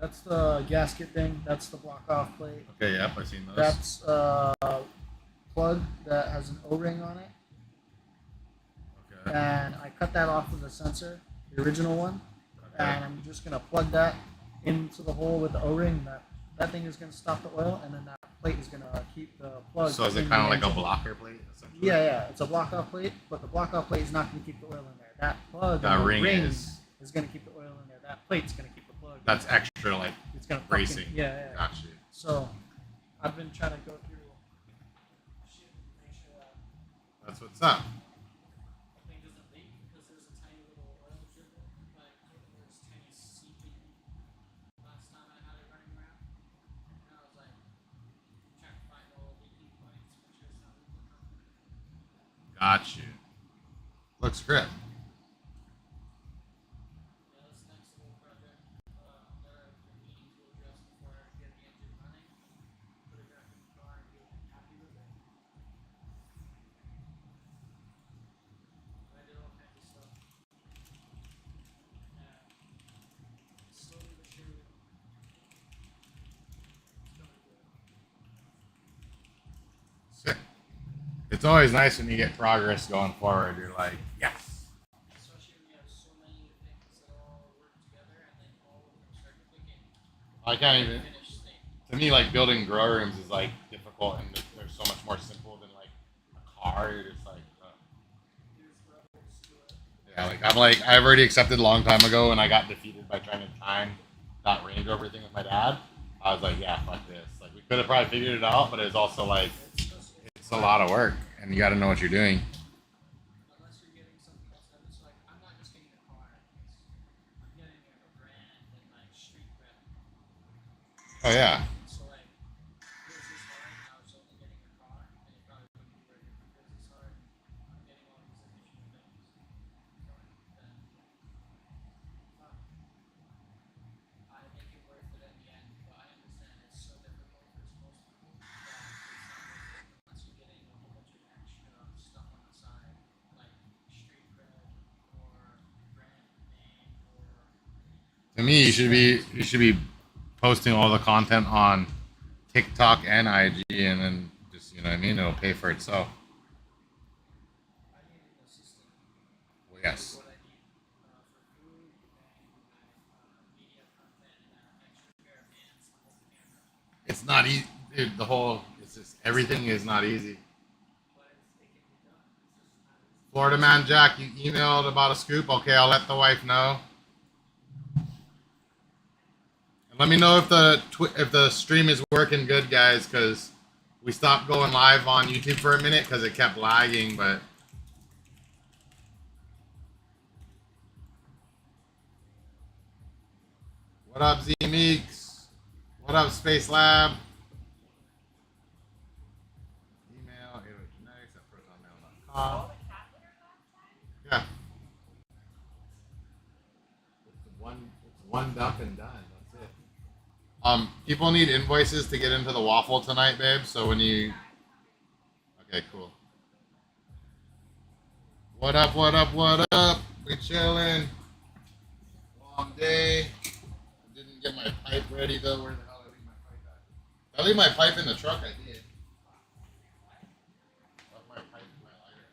That's the gasket thing. That's the block off plate. Okay, yep, I've seen those. That's plug that has an O-ring on it. Okay. And I cut that off of the sensor, the original one. Okay. And I'm just gonna plug that into the hole with the O-ring. That thing is gonna stop the oil, and then that plate is gonna keep the plug. So is it kind of like a blocker plate? Yeah, it's a block off plate, but the block off plate is not gonna keep the oil in there. That plug, that ring is gonna keep the oil in there. That plate's gonna keep the plug. That's extra, like it's gonna bracing. Yeah. Gotcha. So I've been trying to go through shit and make sure that that's what's up. the thing doesn't leak because there's a tiny little oil dribble, like there's tiny seeping. Last time I had it running around, and I was like trying to find all the leaking points, make sure it's not leaking. Got you. Looks great. It's always nice when you get progress going forward. You're like, yes. Especially when you have so many things that all work together and then all of them start clicking. I can't even. To me, like building grow rooms is like difficult, and they're so much more simple than like a car. You're just like, yeah, I've already accepted a long time ago, and I got defeated by trying to time that Range Rover thing with my dad. I was like, yeah, fuck this. Like we could have probably figured it out, but it was also like it's a lot of work, and you got to know what you're doing. Unless you're getting something else that is like, I'm not just getting a car. I'm getting a brand and like street cred. Oh yeah. So like, here's this line. I was only getting a car, and it probably wouldn't be very different. Here's this car. I'm getting all these additional things. So like, then I make it worth it at the end. But I understand it's so difficult for most people that it's not worth it unless you're getting a whole bunch of extra stuff on the side, like street cred or brand name or. To me, you should be posting all the content on TikTok and IG, and then just you know what I mean. It'll pay for itself. I need an assistant. Well, yes. What I need for food and media content and an extra pair of hands to hold the camera. It's not easy. Dude, it's just everything is not easy. But it can be done. It's just not easy. Florida Man Jack, you emailed about a scoop. Okay, I'll let the wife know. And let me know if the stream is working good, guys, because we stopped going live on YouTube for a minute because it kept lagging. But what up, Z Meeks? What up, Space Lab? Email genetics at protonmail.com. Yeah. It's one dump and done. That's it. People need invoices to get into the waffle tonight, babe. So when you, okay, cool. What up? What up? What up? We chilling. Long day. I didn't get my pipe ready though. Where the hell did I leave my pipe at? Did I leave my pipe in the truck? I did. Left my pipe and my lighter.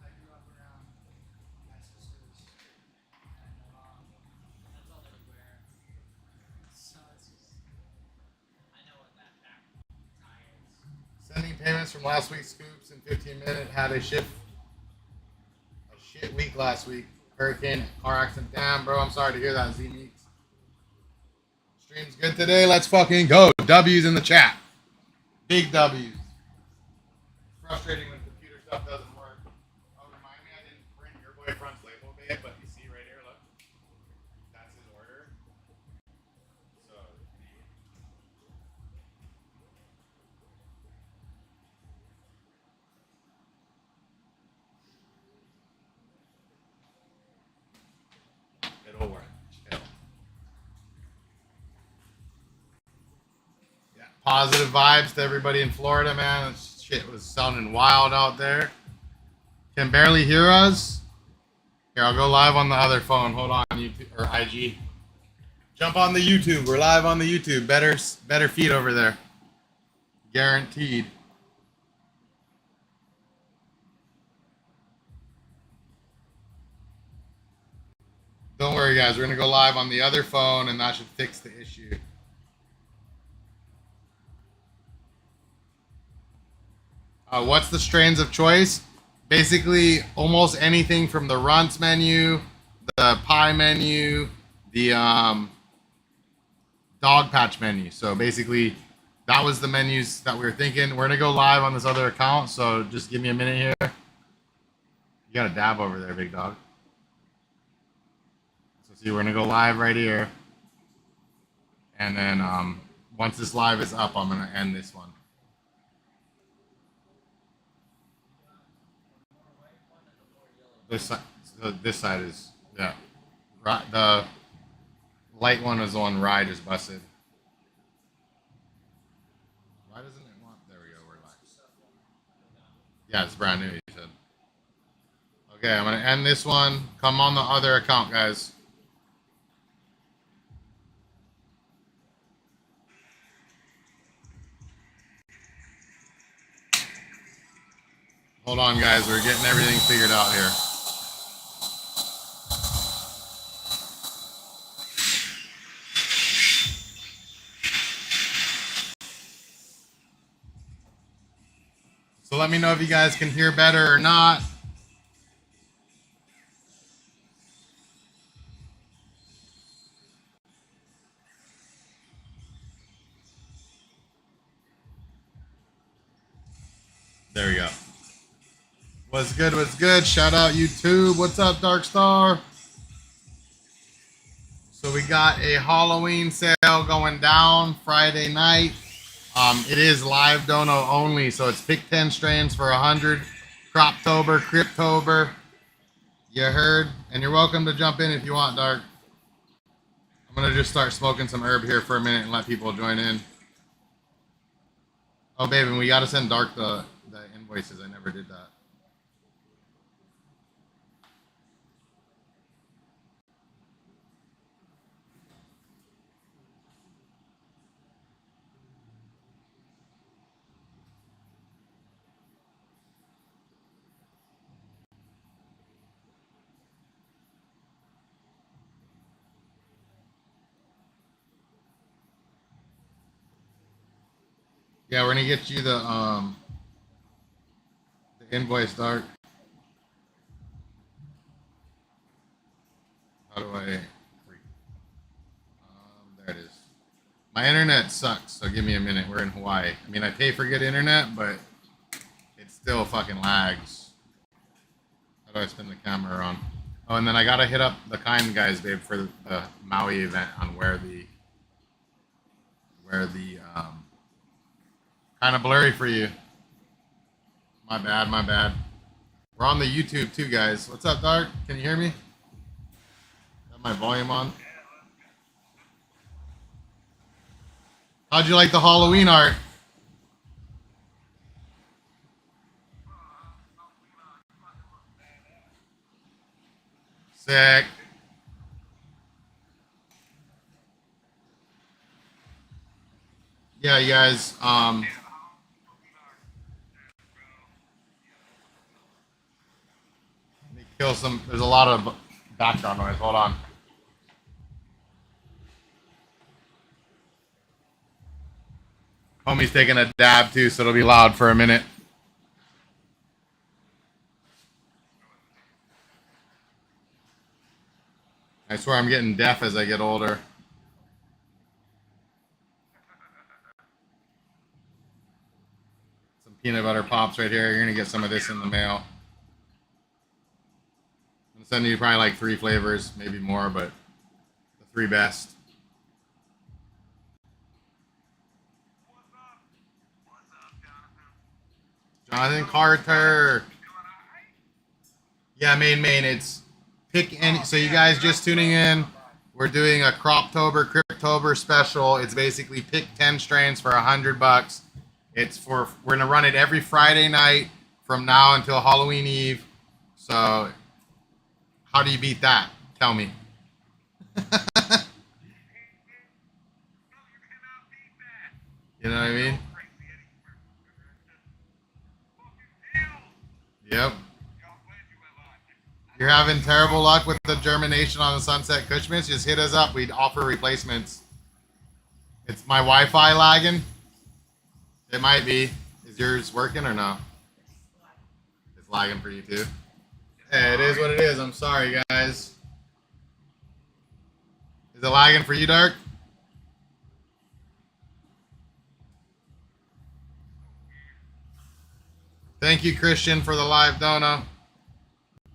I grew up around my sisters and my mom, and that's all they would wear. So it's just, I know what that back tie is. Sending payments from last week's scoops in 15 minutes. Had a shit week last week. Hurricane, car accident. Damn, bro. I'm sorry to hear that, Z Meeks. Stream's good today. Let's fucking go. W's in the chat. Big W's. Frustrating when computer stuff doesn't work. Oh, remind me, I didn't print your boyfriend's label, babe, but you see right here, look. That's his order. So, Positive vibes to everybody in Florida, man. This shit was sounding wild out there. Can barely hear us. Here, I'll go live on the other phone. Hold on, YouTube or IG. Jump on the YouTube. We're live on the YouTube. Better feed over there. Guaranteed. Don't worry, guys. We're gonna go live on the other phone, and that should fix the issue. What's the strains of choice? Basically, almost anything from the Runts menu, the pie menu, the dog patch menu. So basically, that was the menus that we were thinking. We're gonna go live on this other account, so just give me a minute here. You got a dab over there, big dog. So see, we're gonna go live right here, and then once this live is up, I'm gonna end this one. This side is, yeah. The light one is the one Rye just busted. Why doesn't it want? There we go. We're live. Yeah, it's brand new. He said. Okay, I'm gonna end this one. Come on the other account, guys. Hold on, guys. We're getting everything figured out here. So let me know if you guys can hear better or not. There we go. What's good? What's good? Shout out YouTube. What's up, Dark Star? So we got a Halloween sale going down Friday night. It is live dono only, so it's pick 10 strains for 100. Croptober, Cryptober. You heard? And you're welcome to jump in if you want, Dark. I'm going to just start smoking some herb here for a minute and let people join in. Oh, babe, and we got to send Dark the invoices. I never did that. Yeah, we're gonna get you the invoice, Dark. How do I? There it is. My internet sucks, so give me a minute. We're in Hawaii. I mean, I pay for good internet, but it still fucking lags. How do I spin the camera around? Oh, and then I gotta hit up the kind guys, babe, for the Maui event on where the kind of blurry for you. My bad, my bad. We're on the YouTube too, guys. What's up, Dark? Can you hear me? Got my volume on. How'd you like the Halloween art? Sick. Yeah, you guys. Let me kill some. There's a lot of background noise. Hold on. Homie's taking a dab too, so it'll be loud for a minute. I swear I'm getting deaf as I get older. Some peanut butter pops right here. You're gonna get some of this in the mail. I'm gonna send you probably like 3 flavors, maybe more, but the 3 best. Jonathan Carter. Yeah, main. It's pick any. So you guys just tuning in. We're doing a Croptober, October special. It's basically pick 10 strains for $100. We're gonna run it every Friday night from now until Halloween Eve. So how do you beat that? Tell me. You know what I mean? Yep. You're having terrible luck with the germination on the Sunset Cushmans, just hit us up. We'd offer replacements. It's my Wi-Fi lagging. It might be. Is yours working or no? It's lagging for you too. Hey, it is what it is. I'm sorry, guys. Is it lagging for you, Dark? Thank you, Christian, for the live dono.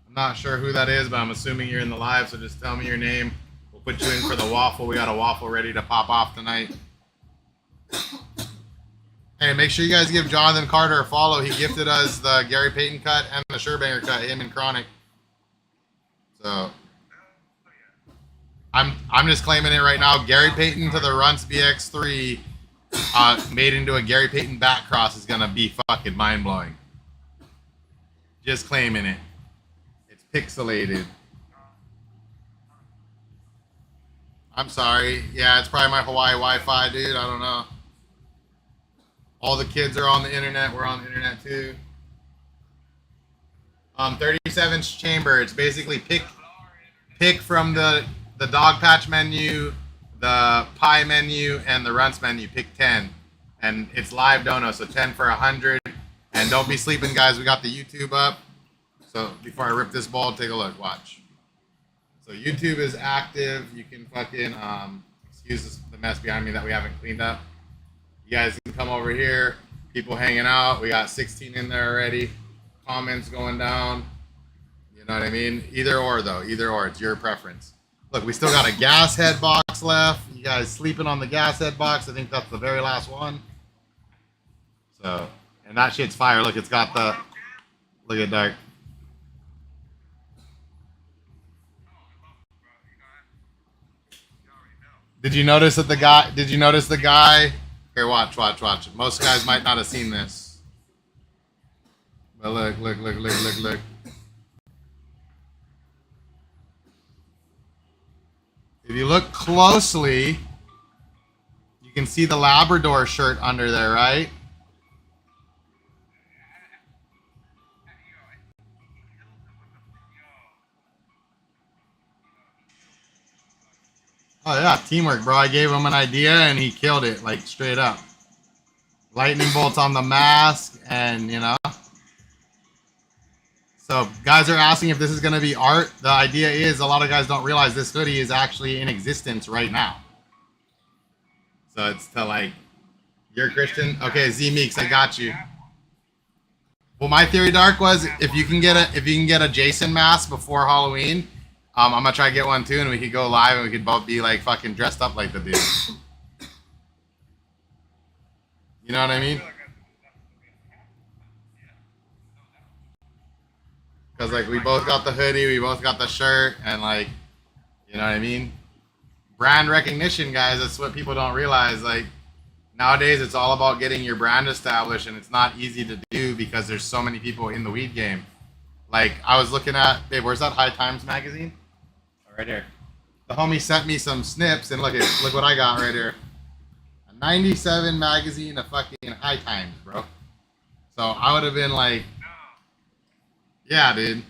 I'm not sure who that is, but I'm assuming you're in the live, so just tell me your name. We'll put you in for the waffle. We got a waffle ready to pop off tonight. Hey, make sure you guys give Jonathan Carter a follow. He gifted us the Gary Payton cut and the Sherbanger cut, him and Chronic. So I'm just claiming it right now. Gary Payton to the Runts BX3 made into a Gary Payton back cross is gonna be fucking mind blowing. Just claiming it. It's pixelated. I'm sorry. Yeah, it's probably my Hawaii Wi-Fi, dude. I don't know. All the kids are on the internet. We're on the internet too. 37-inch chamber. It's basically pick from the dog patch menu, the pie menu, and the runts menu. Pick 10, and it's live dono. So 10 for 100. And don't be sleeping, guys. We got the YouTube up. So before I rip this ball, take a look. Watch. So YouTube is active. You can fucking excuse the mess behind me that we haven't cleaned up. You guys can come over here. People hanging out. We got 16 in there already. Comments going down. You know what I mean? Either or, though. Either or. It's your preference. Look, we still got a gas head box left. You guys sleeping on the gas head box. I think that's the very last one. So, and that shit's fire. Look, it's got the... Look at Dark. Did you notice that the guy... Did you notice the guy... Here, watch. Most guys might not have seen this. But look. If you look closely, you can see the Labrador shirt under there, right? Oh yeah, teamwork, bro. I gave him an idea and he killed it, like straight up. Lightning bolts on the mask, and you know. So guys are asking if this is gonna be art. The idea is a lot of guys don't realize this hoodie is actually in existence right now. So it's to like, you're Christian? Okay, Z Meeks, I got you. Well, my theory, Dark, was if you can get a Jason mask before Halloween, I'm gonna try to get one too, and we could go live and we could both be like fucking dressed up like the dude. You know what I mean? Because like we both got the hoodie, we both got the shirt, and like, you know what I mean? Brand recognition, guys. That's what people don't realize. Like nowadays, it's all about getting your brand established, and it's not easy to do because there's so many people in the weed game. Like I was looking at, babe, where's that High Times magazine? Right here. The homie sent me some snips, and look what I got right here. A 97 magazine of fucking High Times, bro. So I would have been like, yeah, dude.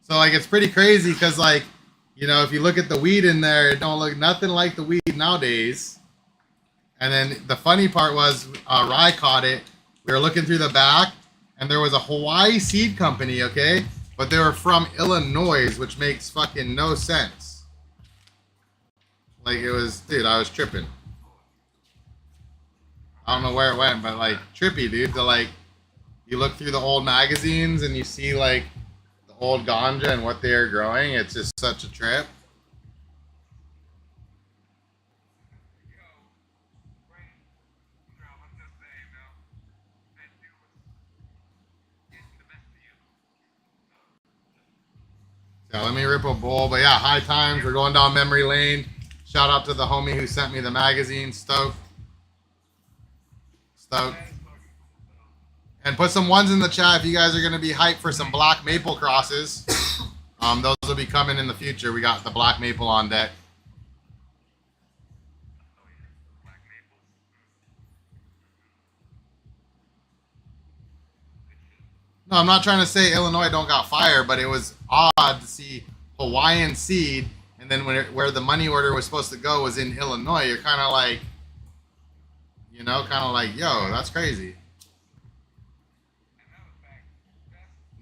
So like it's pretty crazy because like, you know, if you look at the weed in there, it don't look nothing like the weed nowadays. And then the funny part was Rye caught it. We were looking through the back, and there was a Hawaii seed company, okay? But they were from Illinois, which makes fucking no sense. Like it was, dude, I was tripping. I don't know where it went, but like trippy, dude. To like, you look through the old magazines and you see like the old ganja and what they are growing. It's just such a trip. So let me rip a bowl. But yeah, High Times. We're going down memory lane. Shout out to the homie who sent me the magazine. Stoked. Stoked. And put some ones in the chat if you guys are going to be hyped for some black maple crosses. Those will be coming in the future. We got the black maple on deck. No, I'm not trying to say Illinois don't got fire, but it was odd to see Hawaiian seed, and then where the money order was supposed to go was in Illinois. You're kind of like, yo, that's crazy.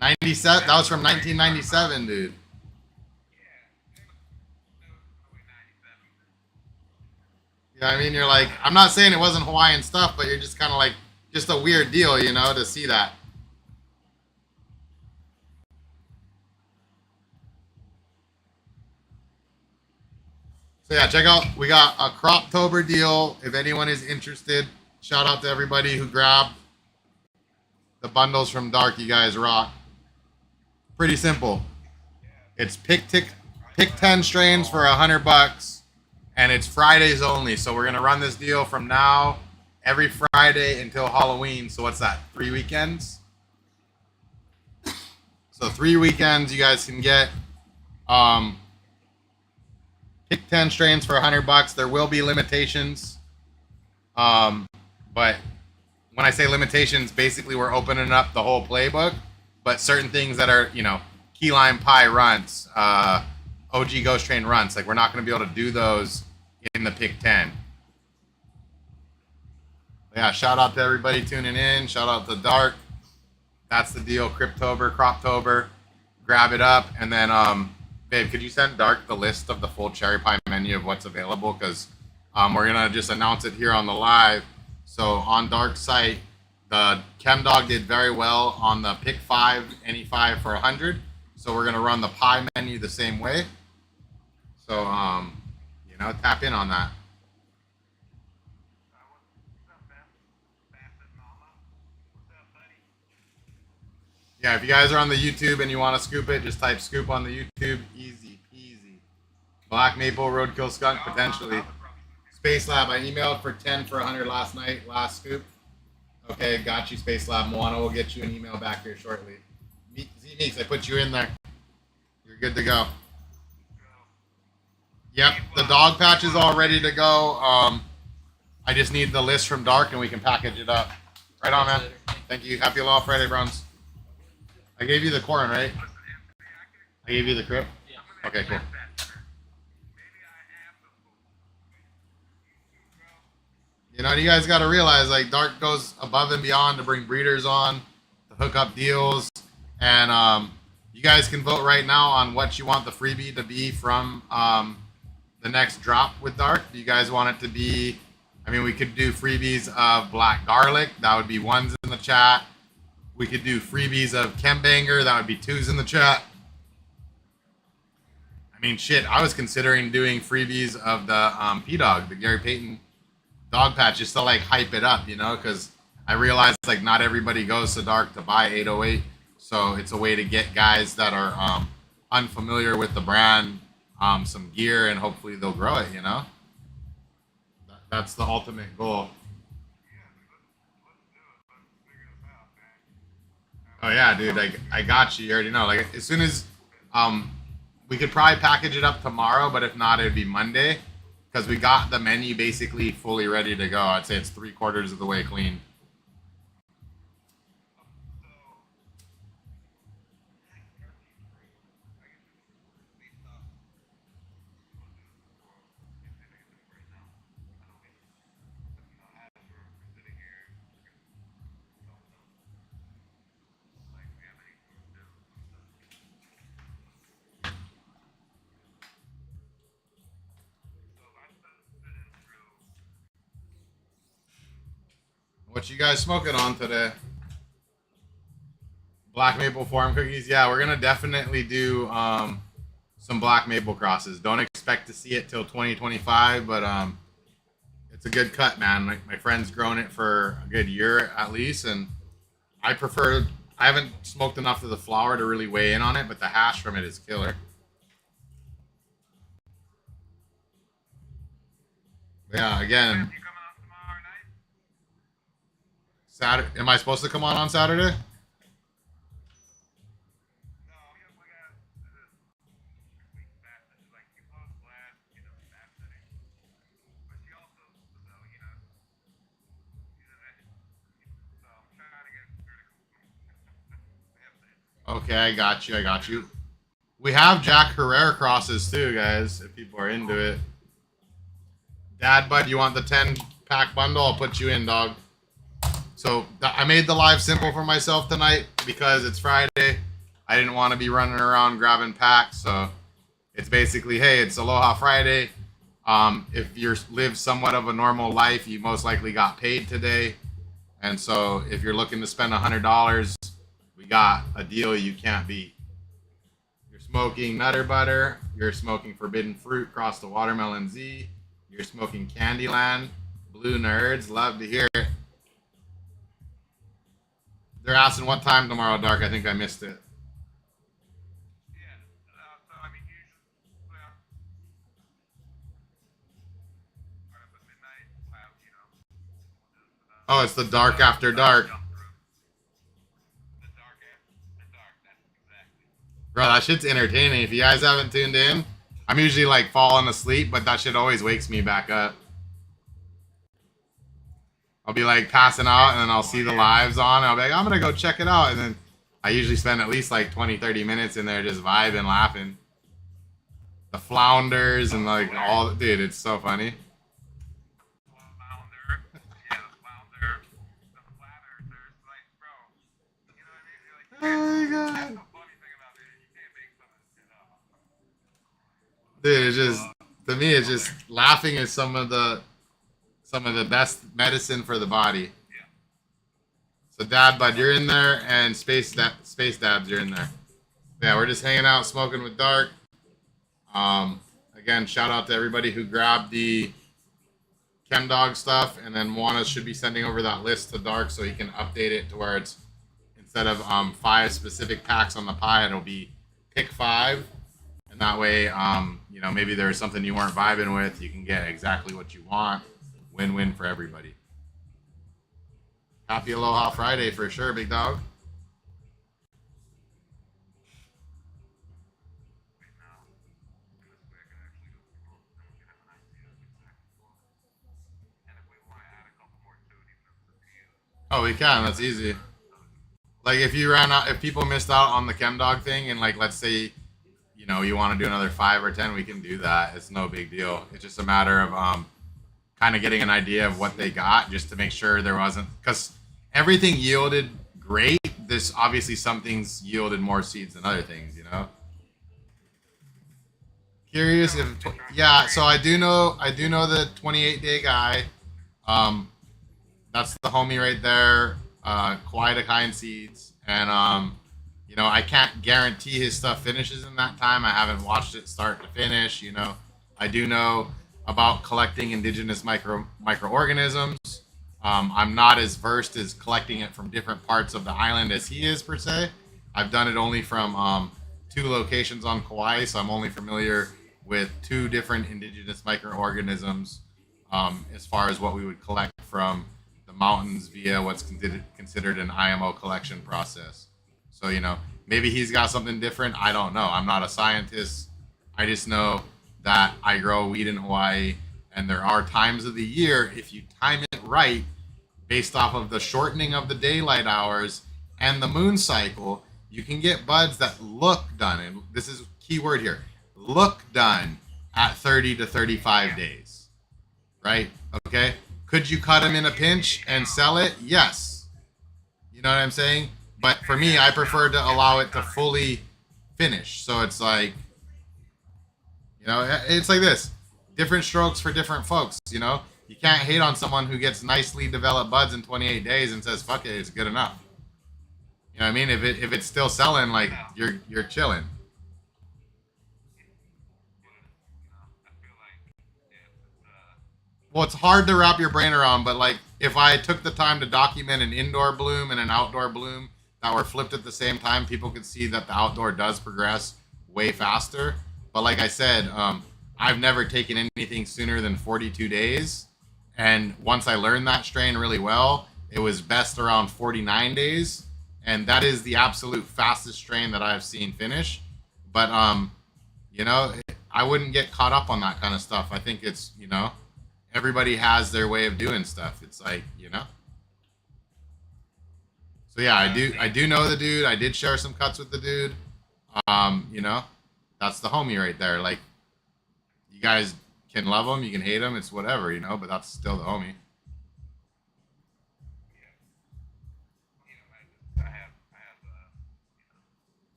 97. That was from 1997, dude. Yeah, I mean, you're like, I'm not saying it wasn't Hawaiian stuff, but you're just kind of like, just a weird deal, to see that. So yeah, check out, we got a Croptober deal. If anyone is interested, shout out to everybody who grabbed the bundles from Dark. You guys rock. Pretty simple. It's pick 10 strains for $100, and it's Fridays only. So we're gonna run this deal from now every Friday until Halloween. So what's that? 3 weekends. So 3 weekends you guys can get pick 10 strains for $100. There will be limitations, but when I say limitations, basically we're opening up the whole playbook. But certain things that are, key lime pie runts, OG Ghost Train runts, like we're not going to be able to do those in the pick 10. Yeah, shout out to everybody tuning in. Shout out to Dark. That's the deal. Croptober. Grab it up, and then babe, could you send Dark the list of the full cherry pie menu of what's available? Because we're going to just announce it here on the live. So on Dark's site, the Chem Dog did very well on the pick 5, any 5 for 100. So we're going to run the pie menu the same way. So, tap in on that. Yeah, if you guys are on the YouTube and you want to scoop it, just type scoop on the YouTube. Easy peasy. Black Maple, Roadkill Skunk, potentially. Space Lab, I emailed for 10 for 100 last night. Last scoop. Okay, got you, Space Lab. Moana will get you an email back here shortly. Z-Meeks, I put you in there. You're good to go. Yep, the dog patch is all ready to go. I just need the list from Dark and we can package it up. Right on, man. Thank you. Happy Law Friday, Browns. I gave you the corn, right? I gave you the crib? Yeah. Okay, cool. You guys got to realize, like, Dark goes above and beyond to bring breeders on, to hook up deals, and you guys can vote right now on what you want the freebie to be from the next drop with Dark. Do you guys want it to be, we could do freebies of black garlic. That would be 1s in the chat. We could do freebies of Chembanger. That would be 2s in the chat. Shit, I was considering doing freebies of the P-Dog, the Gary Payton dog patch, just to, like, hype it up, because I realized, like, not everybody goes to Dark to buy 808. So it's a way to get guys that are unfamiliar with the brand some gear, and hopefully they'll grow it, That's the ultimate goal. Oh yeah, dude, I got you. You already know. Like, as soon as we could probably package it up tomorrow, but if not, it'd be Monday, because we got the menu basically fully ready to go. I'd say it's 3/4 of the way clean. What you guys smoking on today? Black maple farm cookies. Yeah, we're gonna definitely do some black maple crosses. Don't expect to see it till 2025, but it's a good cut, man. My friend's grown it for a good year at least, and I haven't smoked enough of the flower to really weigh in on it, but the hash from it is killer. Yeah, again, Saturday. Am I supposed to come on Saturday? Okay, I got you. I got you. We have Jack Herrera crosses too, guys. If people are into it. Dad, bud, you want the 10-pack bundle? I'll put you in, dog. So I made the live simple for myself tonight because it's Friday. I didn't want to be running around grabbing packs, so it's basically, hey, it's Aloha Friday. If you live somewhat of a normal life, you most likely got paid today, and so if you're looking to spend $100, we got a deal you can't beat. You're smoking Nutter Butter. You're smoking Forbidden Fruit, Cross the Watermelon Z. You're smoking Candyland. Blue Nerds, love to hear it. They're asking what time tomorrow, Dark. I think I missed it. Oh, it's the dark after dark. Bro, that shit's entertaining. If you guys haven't tuned in, I'm usually like falling asleep, but that shit always wakes me back up. I'll be like passing out and then I'll see the lives on. And I'll be like, I'm going to go check it out. And then I usually spend at least like 20, 30 minutes in there just vibing, laughing. The flounders and like all, dude, it's so funny. Oh my God. Dude, it's just, to me, it's just laughing is some of the best medicine for the body. So Dad, bud, you're in there, and Space Dabs, you're in there. Yeah, we're just hanging out, smoking with Dark. Again, shout out to everybody who grabbed the Chem Dog stuff, and then Moana should be sending over that list to Dark so he can update it to where it's instead of 5 specific packs on the pie, it'll be pick 5, and that way, maybe there's something you weren't vibing with, you can get exactly what you want. Win-win for everybody. Happy Aloha Friday for sure, big dog. Oh, we can. That's easy. Like if you ran out, if people missed out on the Chem Dog thing, and like let's say, you want to do another 5 or 10, we can do that. It's no big deal. It's just a matter of kind of getting an idea of what they got, just to make sure there wasn't, because everything yielded great. This obviously some things yielded more seeds than other things. Curious if yeah. So I do know the 28-day guy. Um, that's the homie right there. Quite a kind seeds, and I can't guarantee his stuff finishes in that time. I haven't watched it start to finish. I do know about collecting indigenous microorganisms. I'm not as versed as collecting it from different parts of the island as he is per se. I've done it only from 2 locations on Kauai, so I'm only familiar with 2 different indigenous microorganisms as far as what we would collect from the mountains via what's considered an IMO collection process. So, maybe he's got something different. I don't know. I'm not a scientist. I just know that I grow weed in Hawaii, and there are times of the year, if you time it right, based off of the shortening of the daylight hours and the moon cycle, you can get buds that look done. And this is key word here, look done at 30 to 35 days, right? Okay. Could you cut them in a pinch and sell it? Yes. You know what I'm saying? But for me, I prefer to allow it to fully finish. So it's like, it's like this. Different strokes for different folks, You can't hate on someone who gets nicely developed buds in 28 days and says, fuck it, it's good enough. You know what I mean? If it's still selling, like you're chilling. Well, it's hard to wrap your brain around, but like if I took the time to document an indoor bloom and an outdoor bloom that were flipped at the same time, people could see that the outdoor does progress way faster. But like I said, I've never taken anything sooner than 42 days. And once I learned that strain really well, it was best around 49 days. And that is the absolute fastest strain that I've seen finish. But, you know, I wouldn't get caught up on that kind of stuff. I think it's, you know, everybody has their way of doing stuff. It's like, you know. So yeah, I do know the dude. I did share some cuts with the dude. You know, that's the homie right there. Like, you guys can love him, you can hate him, it's whatever, you know, but that's still the homie.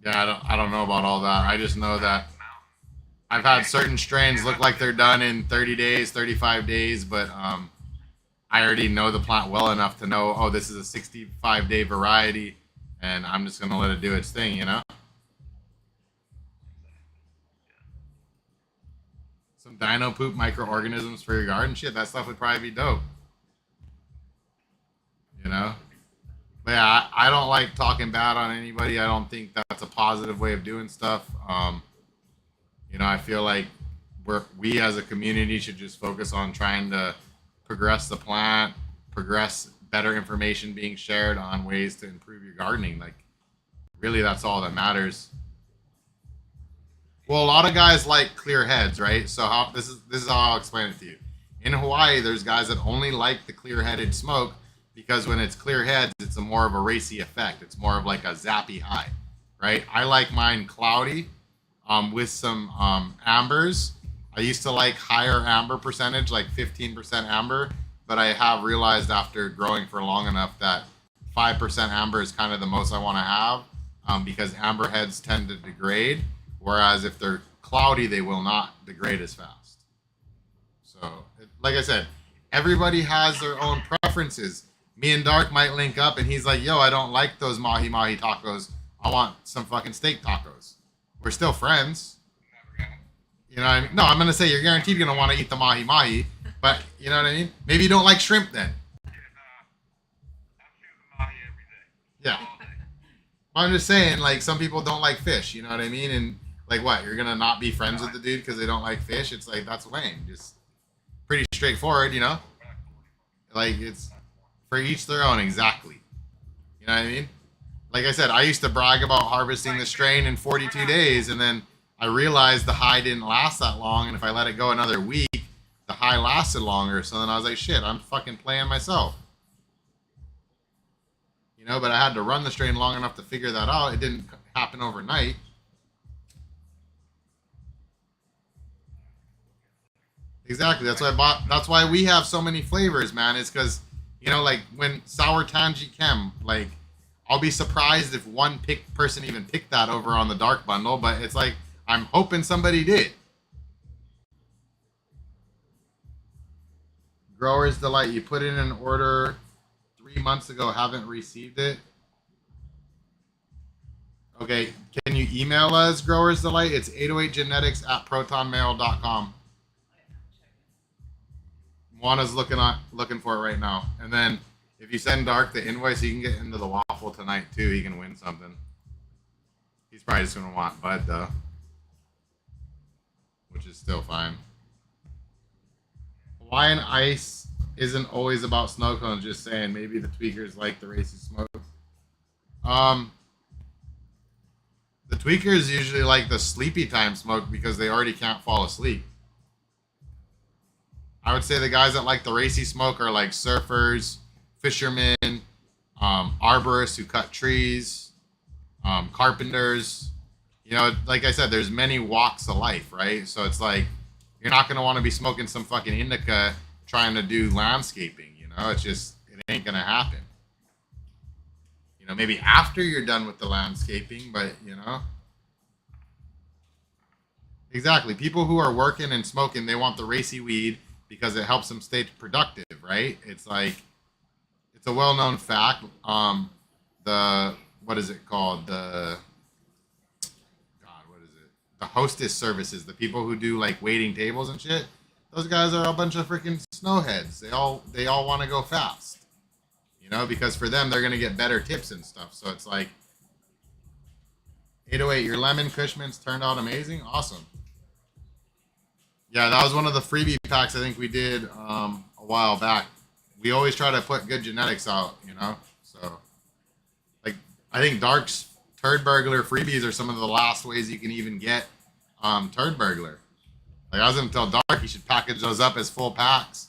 Yeah, I don't know about all that. I just know that I've had certain strains look like they're done in 30 days, 35 days, but I already know the plant well enough to know, oh, this is a 65-day variety, and I'm just gonna let it do its thing, you know. Some dino poop microorganisms for your garden, shit, that stuff would probably be dope, you know. But yeah, I don't like talking bad on anybody. I don't think that's a positive way of doing stuff. You know, I feel like we as a community should just focus on trying to progress the plant, progress better information being shared on ways to improve your gardening. Like, really, that's all that matters. Well, a lot of guys like clear heads, right? So how this is how I'll explain it to you. In Hawaii, there's guys that only like the clear headed smoke because when it's clear heads, it's a more of a racy effect. It's more of like a zappy high, right? I like mine cloudy, with some ambers. I used to like higher amber percentage, like 15% amber, but I have realized after growing for long enough that 5% amber is kind of the most I want to have, because amber heads tend to degrade, whereas if they're cloudy, they will not degrade as fast. So, like I said, everybody has their own preferences. Me and Dark might link up, and he's like, "Yo, I don't like those mahi mahi tacos. I want some fucking steak tacos." We're still friends. You know what I mean? No, I'm gonna say you're guaranteed gonna want to eat the mahi mahi, but you know what I mean? Maybe you don't like shrimp then. Yeah. I'm just saying, like, some people don't like fish. You know what I mean? And like, what? You're gonna not be friends with the dude because they don't like fish? It's like that's lame. Just pretty straightforward, you know? Like it's for each their own. Exactly. You know what I mean? Like I said, I used to brag about harvesting the strain in 42 days, and then I realized the high didn't last that long, and if I let it go another week, the high lasted longer. So then I was like, shit, I'm fucking playing myself. You know, but I had to run the strain long enough to figure that out. It didn't happen overnight. Exactly. That's why I bought. That's why we have so many flavors, man. It's because you know, like when sour tangy chem, like I'll be surprised if one person even picked that over on the dark bundle. But it's like I'm hoping somebody did. Growers Delight. You put in an order 3 months ago, haven't received it. Okay, can you email us, Growers Delight? It's 808genetics at protonmail.com. Juana's looking for it right now. And then if you send Dark the invoice, he can get into the waffle tonight too. He can win something. He's probably just gonna want Bud though, which is still fine. Hawaiian ice isn't always about snow cones. Just saying, maybe the tweakers like the racy smoke. Um, the tweakers usually like the sleepy time smoke because they already can't fall asleep. I would say the guys that like the racy smoke are like surfers, fishermen, arborists who cut trees, carpenters. You know, like I said, there's many walks of life, right? So it's like you're not gonna want to be smoking some fucking indica trying to do landscaping. You know, it's just it ain't gonna happen. You know, maybe after you're done with the landscaping, but you know, exactly. People who are working and smoking, they want the racy weed because it helps them stay productive, right? It's like it's a well-known fact. The what is it called? The God, what is it? the hostess services, the people who do like waiting tables and shit. Those guys are a bunch of freaking snowheads. They all want to go fast, because for them they're gonna get better tips and stuff. So it's like 808, your lemon Cushman's turned out amazing. Awesome. Yeah, that was one of the freebie packs I think we did a while back. We always try to put good genetics out, So, like, I think Dark's Turd Burglar freebies are some of the last ways you can even get Turd Burglar. Like, I was going to tell Dark he should package those up as full packs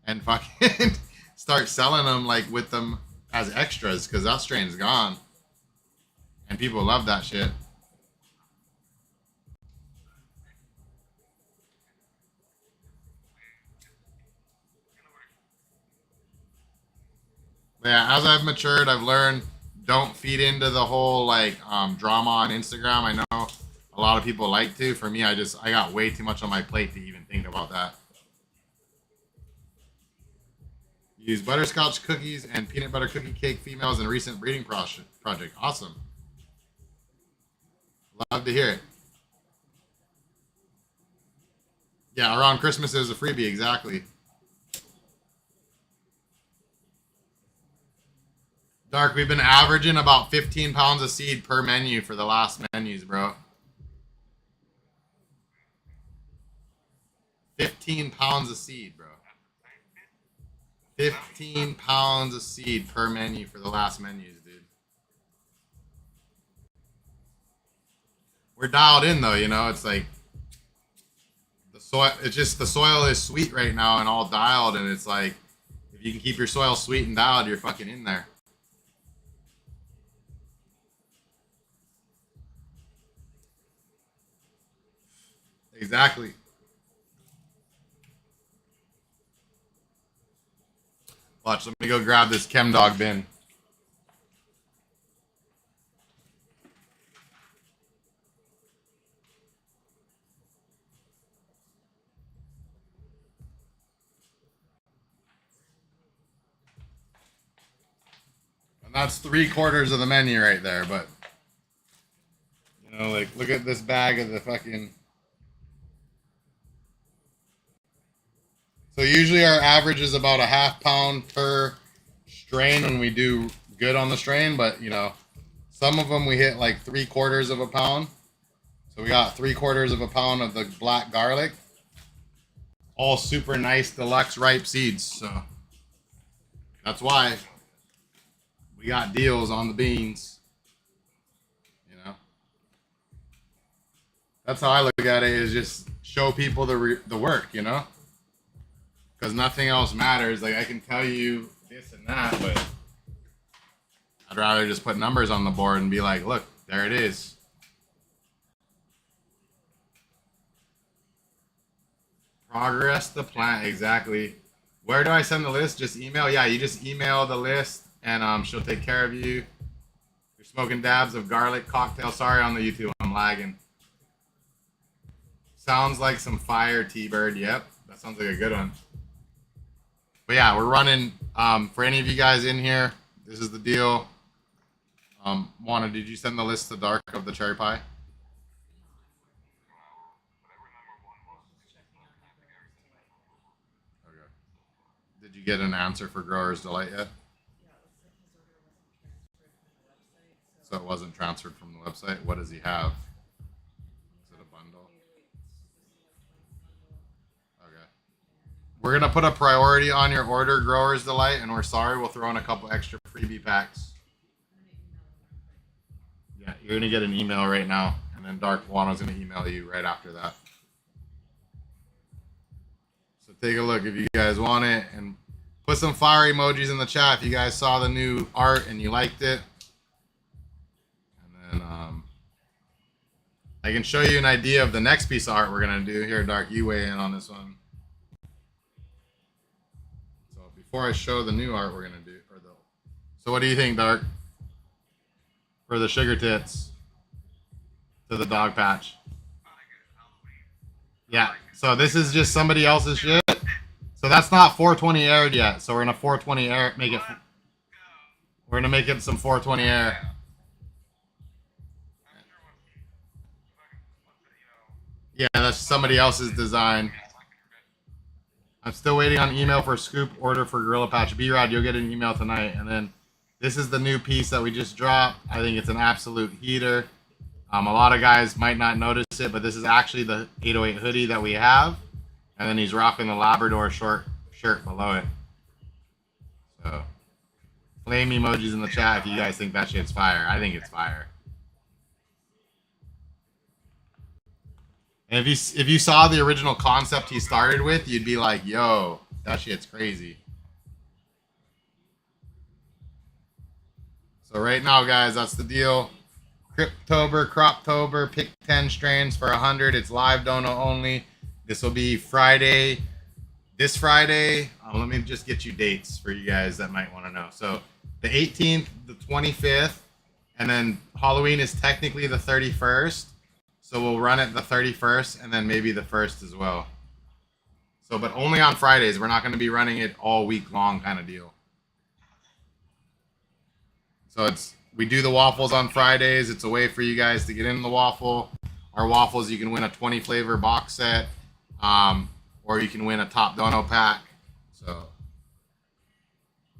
and fucking start selling them, like, with them as extras, because that strain's gone. And people love that shit. But yeah, as I've matured, I've learned don't feed into the whole like drama on Instagram. I know a lot of people like to. For me, I got way too much on my plate to even think about that. Use butterscotch cookies and peanut butter cookie cake females in a recent breeding project. Awesome. Love to hear it. Yeah, around Christmas is a freebie, exactly. Dark, we've been averaging about 15 pounds of seed per menu for the last menus, bro. 15 pounds of seed, bro. 15 pounds of seed per menu for the last menus, dude. We're dialed in though, it's like the soil, the soil is sweet right now and all dialed, and it's like if you can keep your soil sweet and dialed, you're fucking in there. Exactly. Watch, let me go grab this Chem Dog bin. And that's 3/4 of the menu right there, but like look at this bag of the fucking. So usually our average is about a half pound per strain when we do good on the strain, but some of them we hit like 3/4 of a pound. So we got 3/4 of a pound of the black garlic, all super nice deluxe ripe seeds. So that's why we got deals on the beans. That's how I look at it, is just show people the work, because nothing else matters. Like I can tell you this and that, but I'd rather just put numbers on the board and be like, look, there it is. Progress the plant, exactly. Where do I send the list? Just email? Yeah, you just email the list and she'll take care of you. You're smoking dabs of garlic cocktail. Sorry on the YouTube, I'm lagging. Sounds like some fire, T-Bird. Yep, that sounds like a good one. But yeah, we're running, for any of you guys in here, this is the deal. Juana, did you send the list to Dark of the cherry pie? Okay. Did you get an answer for Grower's Delight yet? So it wasn't transferred from the website. What does he have? Is it a bundle? Okay. We're gonna put a priority on your order, Grower's Delight, and we're sorry. We'll throw in a couple extra freebie packs. Yeah, you're gonna get an email right now, and then Dark Wano's gonna email you right after that. So take a look if you guys want it, and put some fire emojis in the chat if you guys saw the new art and you liked it. And then I can show you an idea of the next piece of art we're gonna do. Here, Dark, you weigh in on this one. So before I show the new art we're gonna do, so what do you think, Dark? For the sugar tits to the dog patch. Yeah, so this is just somebody else's shit. So that's not 420 aired yet. So we're gonna 420 air, make it. We're gonna make it some 420 air. Yeah, that's somebody else's design. I'm still waiting on email for scoop order for Gorilla Patch. B-Rod, you'll get an email tonight. And then this is the new piece that we just dropped. I think it's an absolute heater. A lot of guys might not notice it, but this is actually the 808 hoodie that we have. And then he's rocking the Labrador short shirt below it. So, flame emojis in the chat if you guys think that shit's fire. I think it's fire. And if you saw the original concept he started with, you'd be like, yo, that shit's crazy. So right now, guys, that's the deal. Cryptober, Croptober, pick 10 strains for 100. It's live dono only. This will be Friday. This Friday, let me just get you dates for you guys that might want to know. So the 18th, the 25th, and then Halloween is technically the 31st. So we'll run it the 31st and then maybe the 1st as well. So, but only on Fridays. We're not going to be running it all week long kind of deal. So we do the waffles on Fridays. It's a way for you guys to get in the waffle. Our waffles, you can win a 20 flavor box set, or you can win a top dono pack. So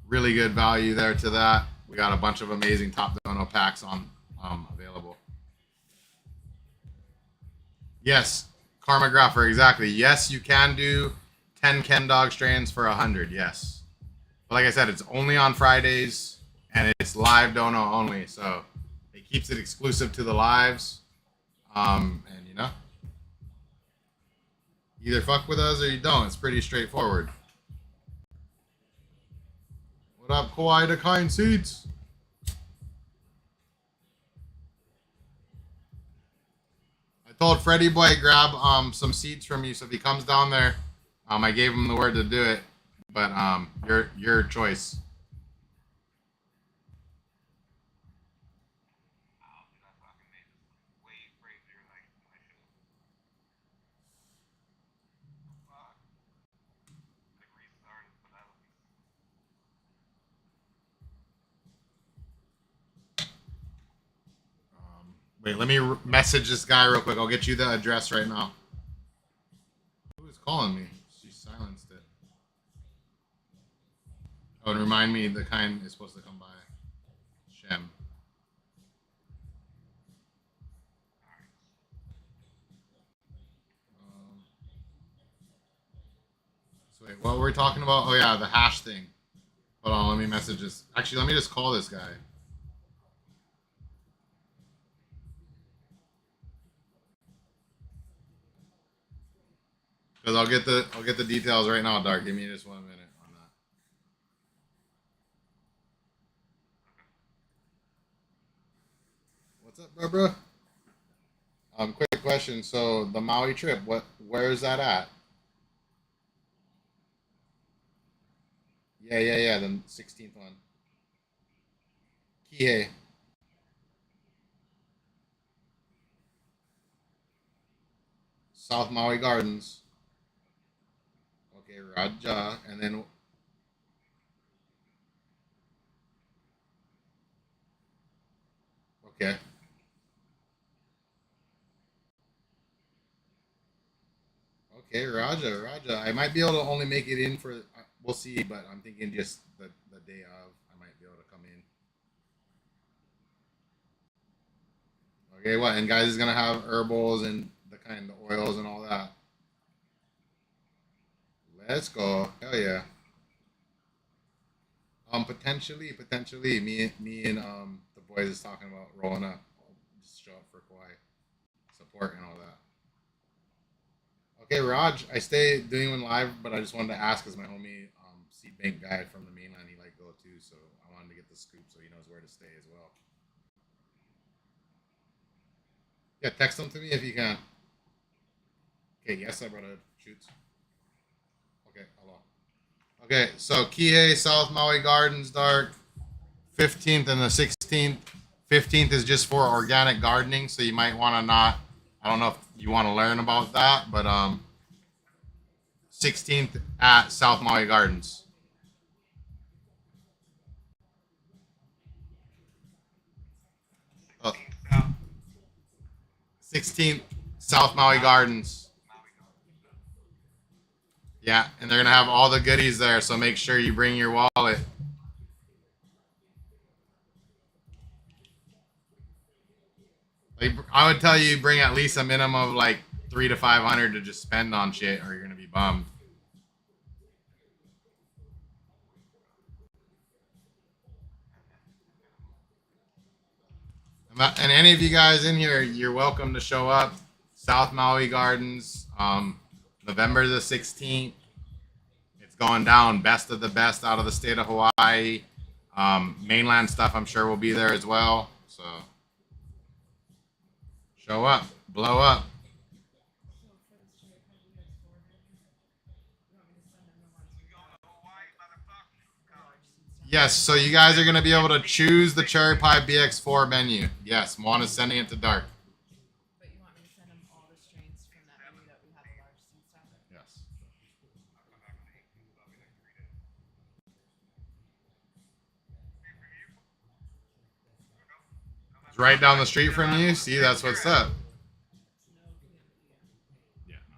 really good value there to that. We got a bunch of amazing top dono packs on available. Yes, Karma Grapher, exactly. Yes, you can do 10 Ken Dog strains for 100. Yes, but like I said, it's only on Fridays. And it's live dono only, so it keeps it exclusive to the lives. And you know, either fuck with us or you don't. It's pretty straightforward. What up, Kawhi the Kind Seeds? I told Freddie Boy grab some seeds from you, so if he comes down there, I gave him the word to do it, but your choice. Wait, let me message this guy real quick. I'll get you the address right now. Who is calling me? She silenced it. Oh, and remind me the kind is supposed to come by. Shem. So wait, what were we talking about? Oh yeah, the hash thing. Hold on, let me message this. Actually, let me just call this guy. Because I'll get the details right now, Dark. Give me just 1 minute on that. What's up, bro? Quick question. So the Maui trip, where is that at? Yeah, the 16th one. Kihei. South Maui Gardens. Okay, Raja. And then okay. Okay, Raja. I might be able to only make it in for we'll see, but I'm thinking just the day of I might be able to come in. Okay, what? And guys is gonna have herbals and the kind of oils and all that. Let's go. Hell yeah. Potentially, me and the boys is talking about rolling up. I'll just show up for Kauai support and all that. Okay, Raj, I stay doing one live, but I just wanted to ask because my homie seed bank guy from the mainland he like go too, so I wanted to get the scoop so he knows where to stay as well. Yeah, text them to me if you can. Okay, yes, I brought a shoots. Okay, hello. Okay, so Kihei, South Maui Gardens, Dark, 15th and the 16th. 15th is just for organic gardening, so you might want to not. I don't know if you want to learn about that, but 16th at South Maui Gardens. 16th South Maui Gardens. Yeah, and they're gonna have all the goodies there, so make sure you bring your wallet. Like, I would tell you bring at least a minimum of like 300 to 500 to just spend on shit, or you're gonna be bummed. And any of you guys in here, you're welcome to show up. South Maui Gardens, November the 16th. It's going down. Best of the best out of the state of Hawaii. Mainland stuff, I'm sure, will be there as well. So show up, blow up. Yes, so you guys are going to be able to choose the Cherry Pie BX4 menu. Yes, Moana's sending it to Dark. But you want me to send them all the strains from that menu that we have the large seed stock? Yes. It's right down the street from you. See, that's what's up. Yeah, no.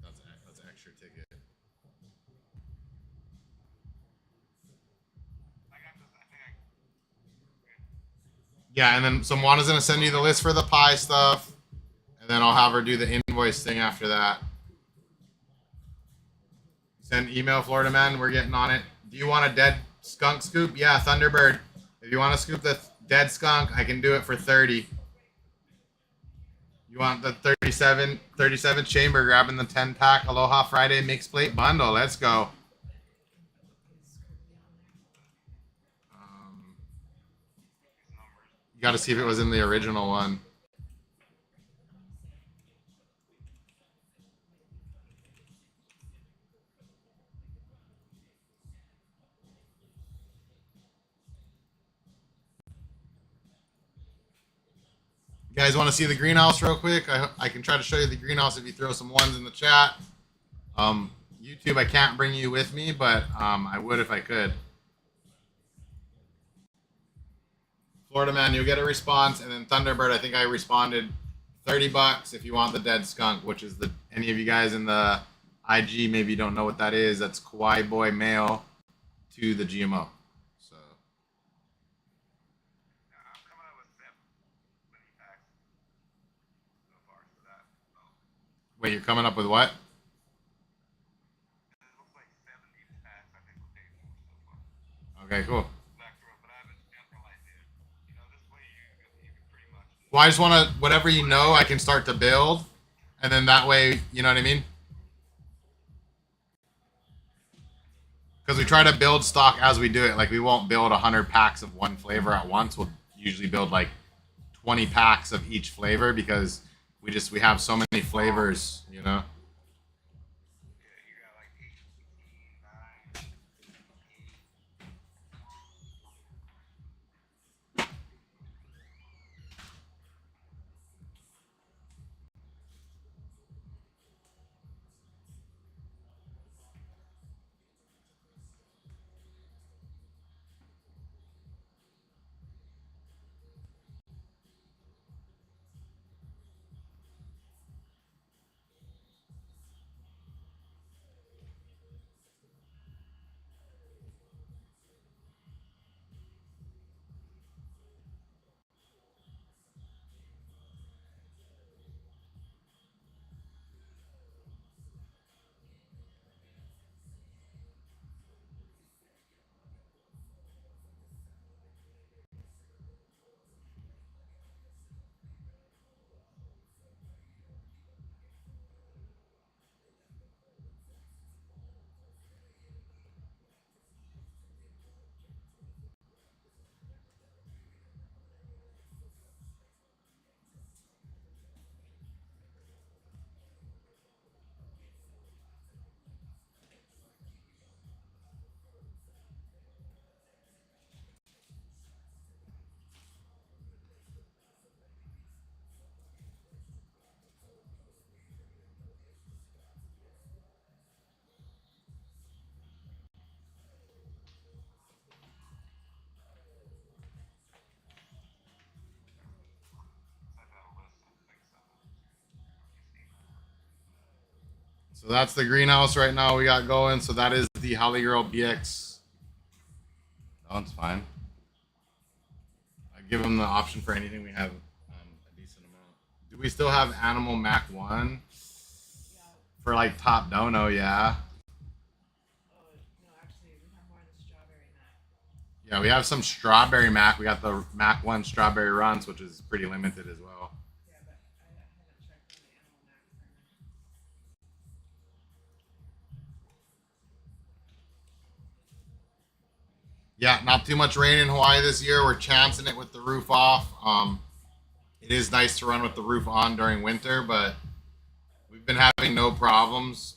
That's an extra ticket. Yeah, and then Moana's gonna send you the list for the pie stuff, and then I'll have her do the invoice thing after that. Send email, Florida man. We're getting on it. Do you want a dead skunk scoop? Yeah, Thunderbird. If you want to scoop the dead skunk, I can do it for 30. You want the 37 chamber, grabbing the 10 pack Aloha Friday mixed plate bundle. Let's go. You got to see if it was in the original one. You guys want to see the greenhouse real quick? I can try to show you the greenhouse if you throw some ones in the chat. YouTube, I can't bring you with me, but I would if I could. Florida man, you'll get a response, and then Thunderbird, I think I responded $30 if you want the dead skunk, which is the any of you guys in the IG maybe don't know what that is. That's Kauai Boy Mail to the GMO. So wait, you're coming up with what? Okay, cool. Well, I just want to, whatever you know, I can start to build. And then that way, you know what I mean? Because we try to build stock as we do it. Like, we won't build 100 packs of one flavor at once. We'll usually build like 20 packs of each flavor because we have so many flavors, you know? So that's the greenhouse right now we got going. So that is the Holly Girl BX. That one's fine. I give them the option for anything. We have a decent amount. Do we still have Animal Mac 1? Yeah. For like top dono, yeah. Oh no, actually, we have more of the strawberry mac. Yeah, we have some strawberry Mac. We got the Mac 1 strawberry runs, which is pretty limited as well. Yeah, but I haven't checked on the animal mac for now. Yeah, not too much rain in Hawaii this year. We're chancing it with the roof off. It is nice to run with the roof on during winter, but we've been having no problems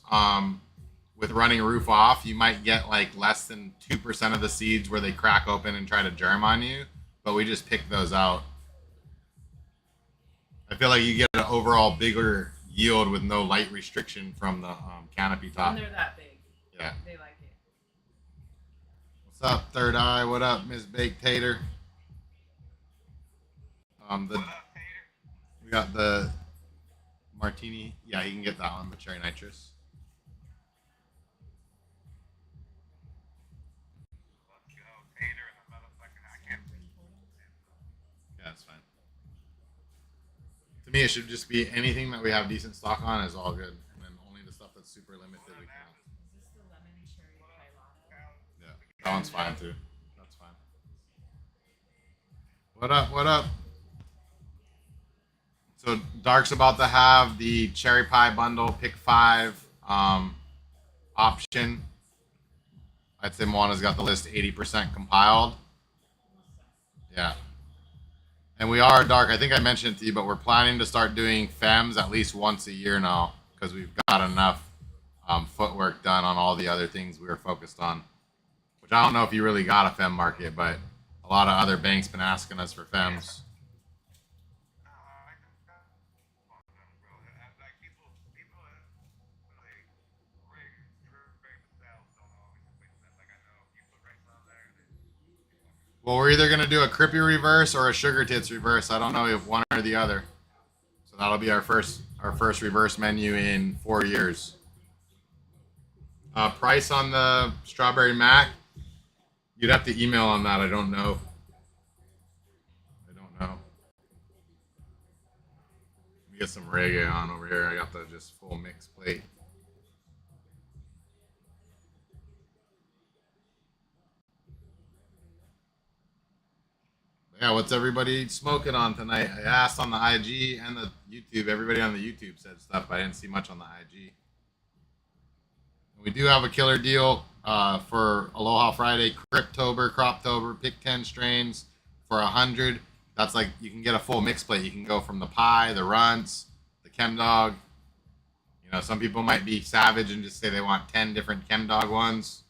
with running roof off. You might get like less than 2% of the seeds where they crack open and try to germ on you, but we just pick those out. I feel like you get an overall bigger yield with no light restriction from the canopy top. And they're that big. Yeah. They like it. What's up, Third Eye? What up, Miss Baked Tater? We got the martini. Yeah, you can get that one, the cherry nitrous. Yeah, that's fine. To me, it should just be anything that we have decent stock on is all good, and then only the stuff that's super limited we can. Is this the lemon cherry pie latte? Yeah, that one's fine too. That's fine. What up? What up? So Dark's about to have the cherry pie bundle pick 5 option. I'd say Moana's got the list 80% compiled. Yeah. And we are, Dark, I think I mentioned it to you, but we're planning to start doing FEMs at least once a year now because we've got enough footwork done on all the other things we were focused on. Which I don't know if you really got a FEM market, but a lot of other banks been asking us for FEMs. Well, we're either gonna do a Crippy reverse or a Sugar Tits reverse. I don't know if one or the other. So that'll be our first reverse menu in 4 years. Price on the Strawberry Mac? You'd have to email on that. I don't know. I don't know. Let me get some reggae on over here. I got the just full mix plate. Yeah, what's everybody smoking on tonight? I asked on the IG and the YouTube. Everybody on the YouTube said stuff. I didn't see much on the IG. We do have a killer deal for Aloha Friday, Cryptober, Croptober, pick 10 strains for 100. That's like you can get a full mix plate. You can go from the pie, the runts, the chem dog. You know, some people might be savage and just say they want 10 different chem dog ones.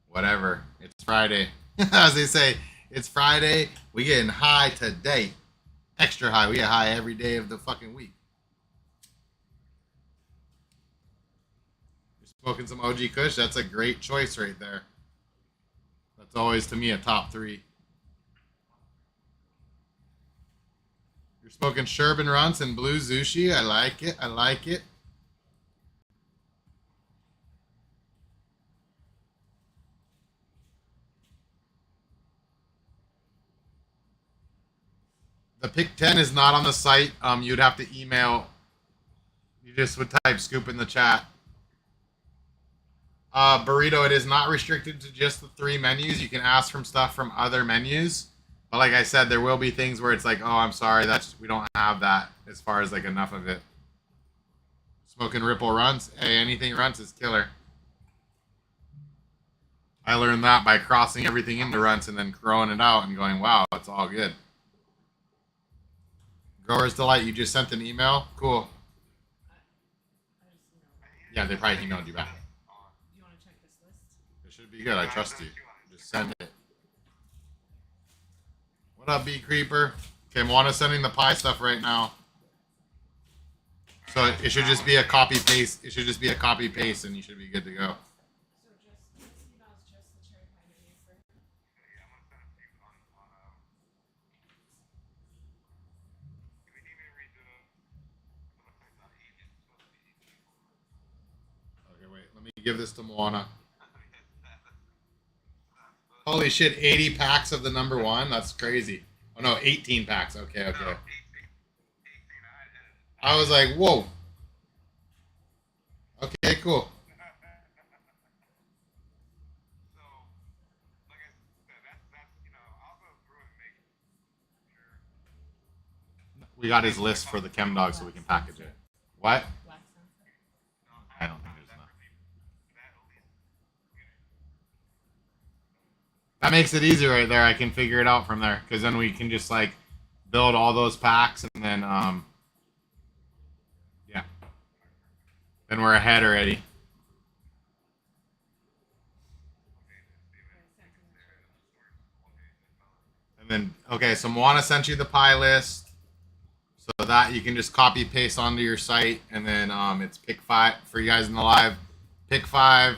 Whatever. It's Friday. As they say, it's Friday. We getting high today. Extra high. We get high every day of the fucking week. You're smoking some OG Kush. That's a great choice right there. That's always, to me, a top 3. You're smoking Sherbin Runts and Blue Zushi. I like it. I like it. The pick 10 is not on the site. You'd have to email. You just would type scoop in the chat. Burrito, it is not restricted to just the 3 menus. You can ask from stuff from other menus. But like I said, there will be things where it's like, oh, I'm sorry, we don't have that as far as like enough of it. Smoking Ripple Runts. Hey, anything runts is killer. I learned that by crossing everything into runts and then growing it out and going, wow, it's all good. Grower's Delight, you just sent an email? Cool. Yeah, they probably emailed you back. You want to check this list? It should be good. I trust you. Just send it. What up, B Creeper? Okay, Moana's sending the pie stuff right now. So it should just be a copy paste. It should just be a copy paste, and you should be good to go. So this email's just the cherry pie menu for. give this to Moana. Holy shit, 80 packs of the number one? That's crazy. Oh no, 18 packs. Okay, okay. I was like, whoa. Okay, cool. We got his list for the chem dog so we can package it. What? Black sunset. I don't think there's enough. That makes it easy right there. I can figure it out from there because then we can just like build all those packs and then yeah, then we're ahead already. And then okay, so Moana sent you the pie list. So that you can just copy paste onto your site, and then it's pick five for you guys in the live. Pick five.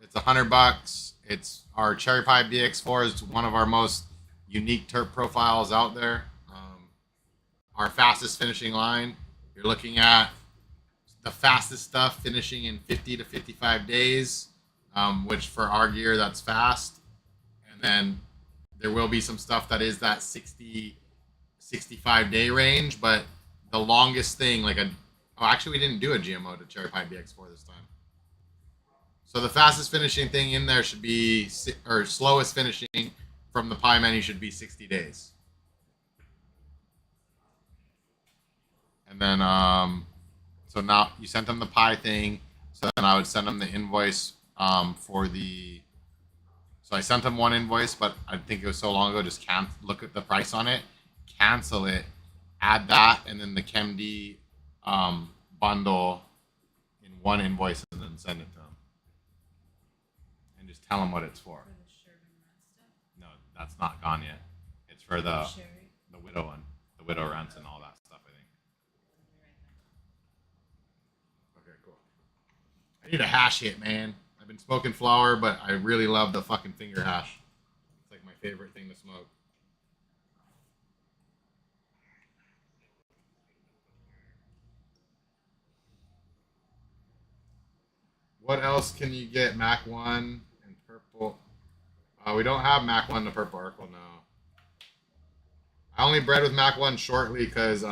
It's $100. It's our Cherry Pie BX4 is one of our most unique terp profiles out there. Our fastest finishing line. You're looking at the fastest stuff finishing in 50 to 55 days, which for our gear that's fast. And then there will be some stuff that is that 65 day range, but the longest thing, actually, we didn't do a GMO to Cherry Pie BX4 this time. So the fastest finishing thing in there should be, or slowest finishing from the pie menu should be 60 days. And then, so now you sent them the pie thing. So then I would send them the invoice for the. So I sent them one invoice, but I think it was so long ago. Just can't look at the price on it, cancel it, add that, and then the ChemD bundle in one invoice, and then send it to them. And just tell them what it's for. For the shirt and that stuff. No, that's not gone yet. It's for the Sherry. widow one, the widow rents and all that stuff. I think. Okay, cool. I need a hash hit, man. I've been smoking flower, but I really love the fucking finger hash. It's like my favorite thing to smoke. What else can you get? Mac 1 and purple. We don't have Mac 1 to purple Urkel, no. I only bred with Mac 1 shortly because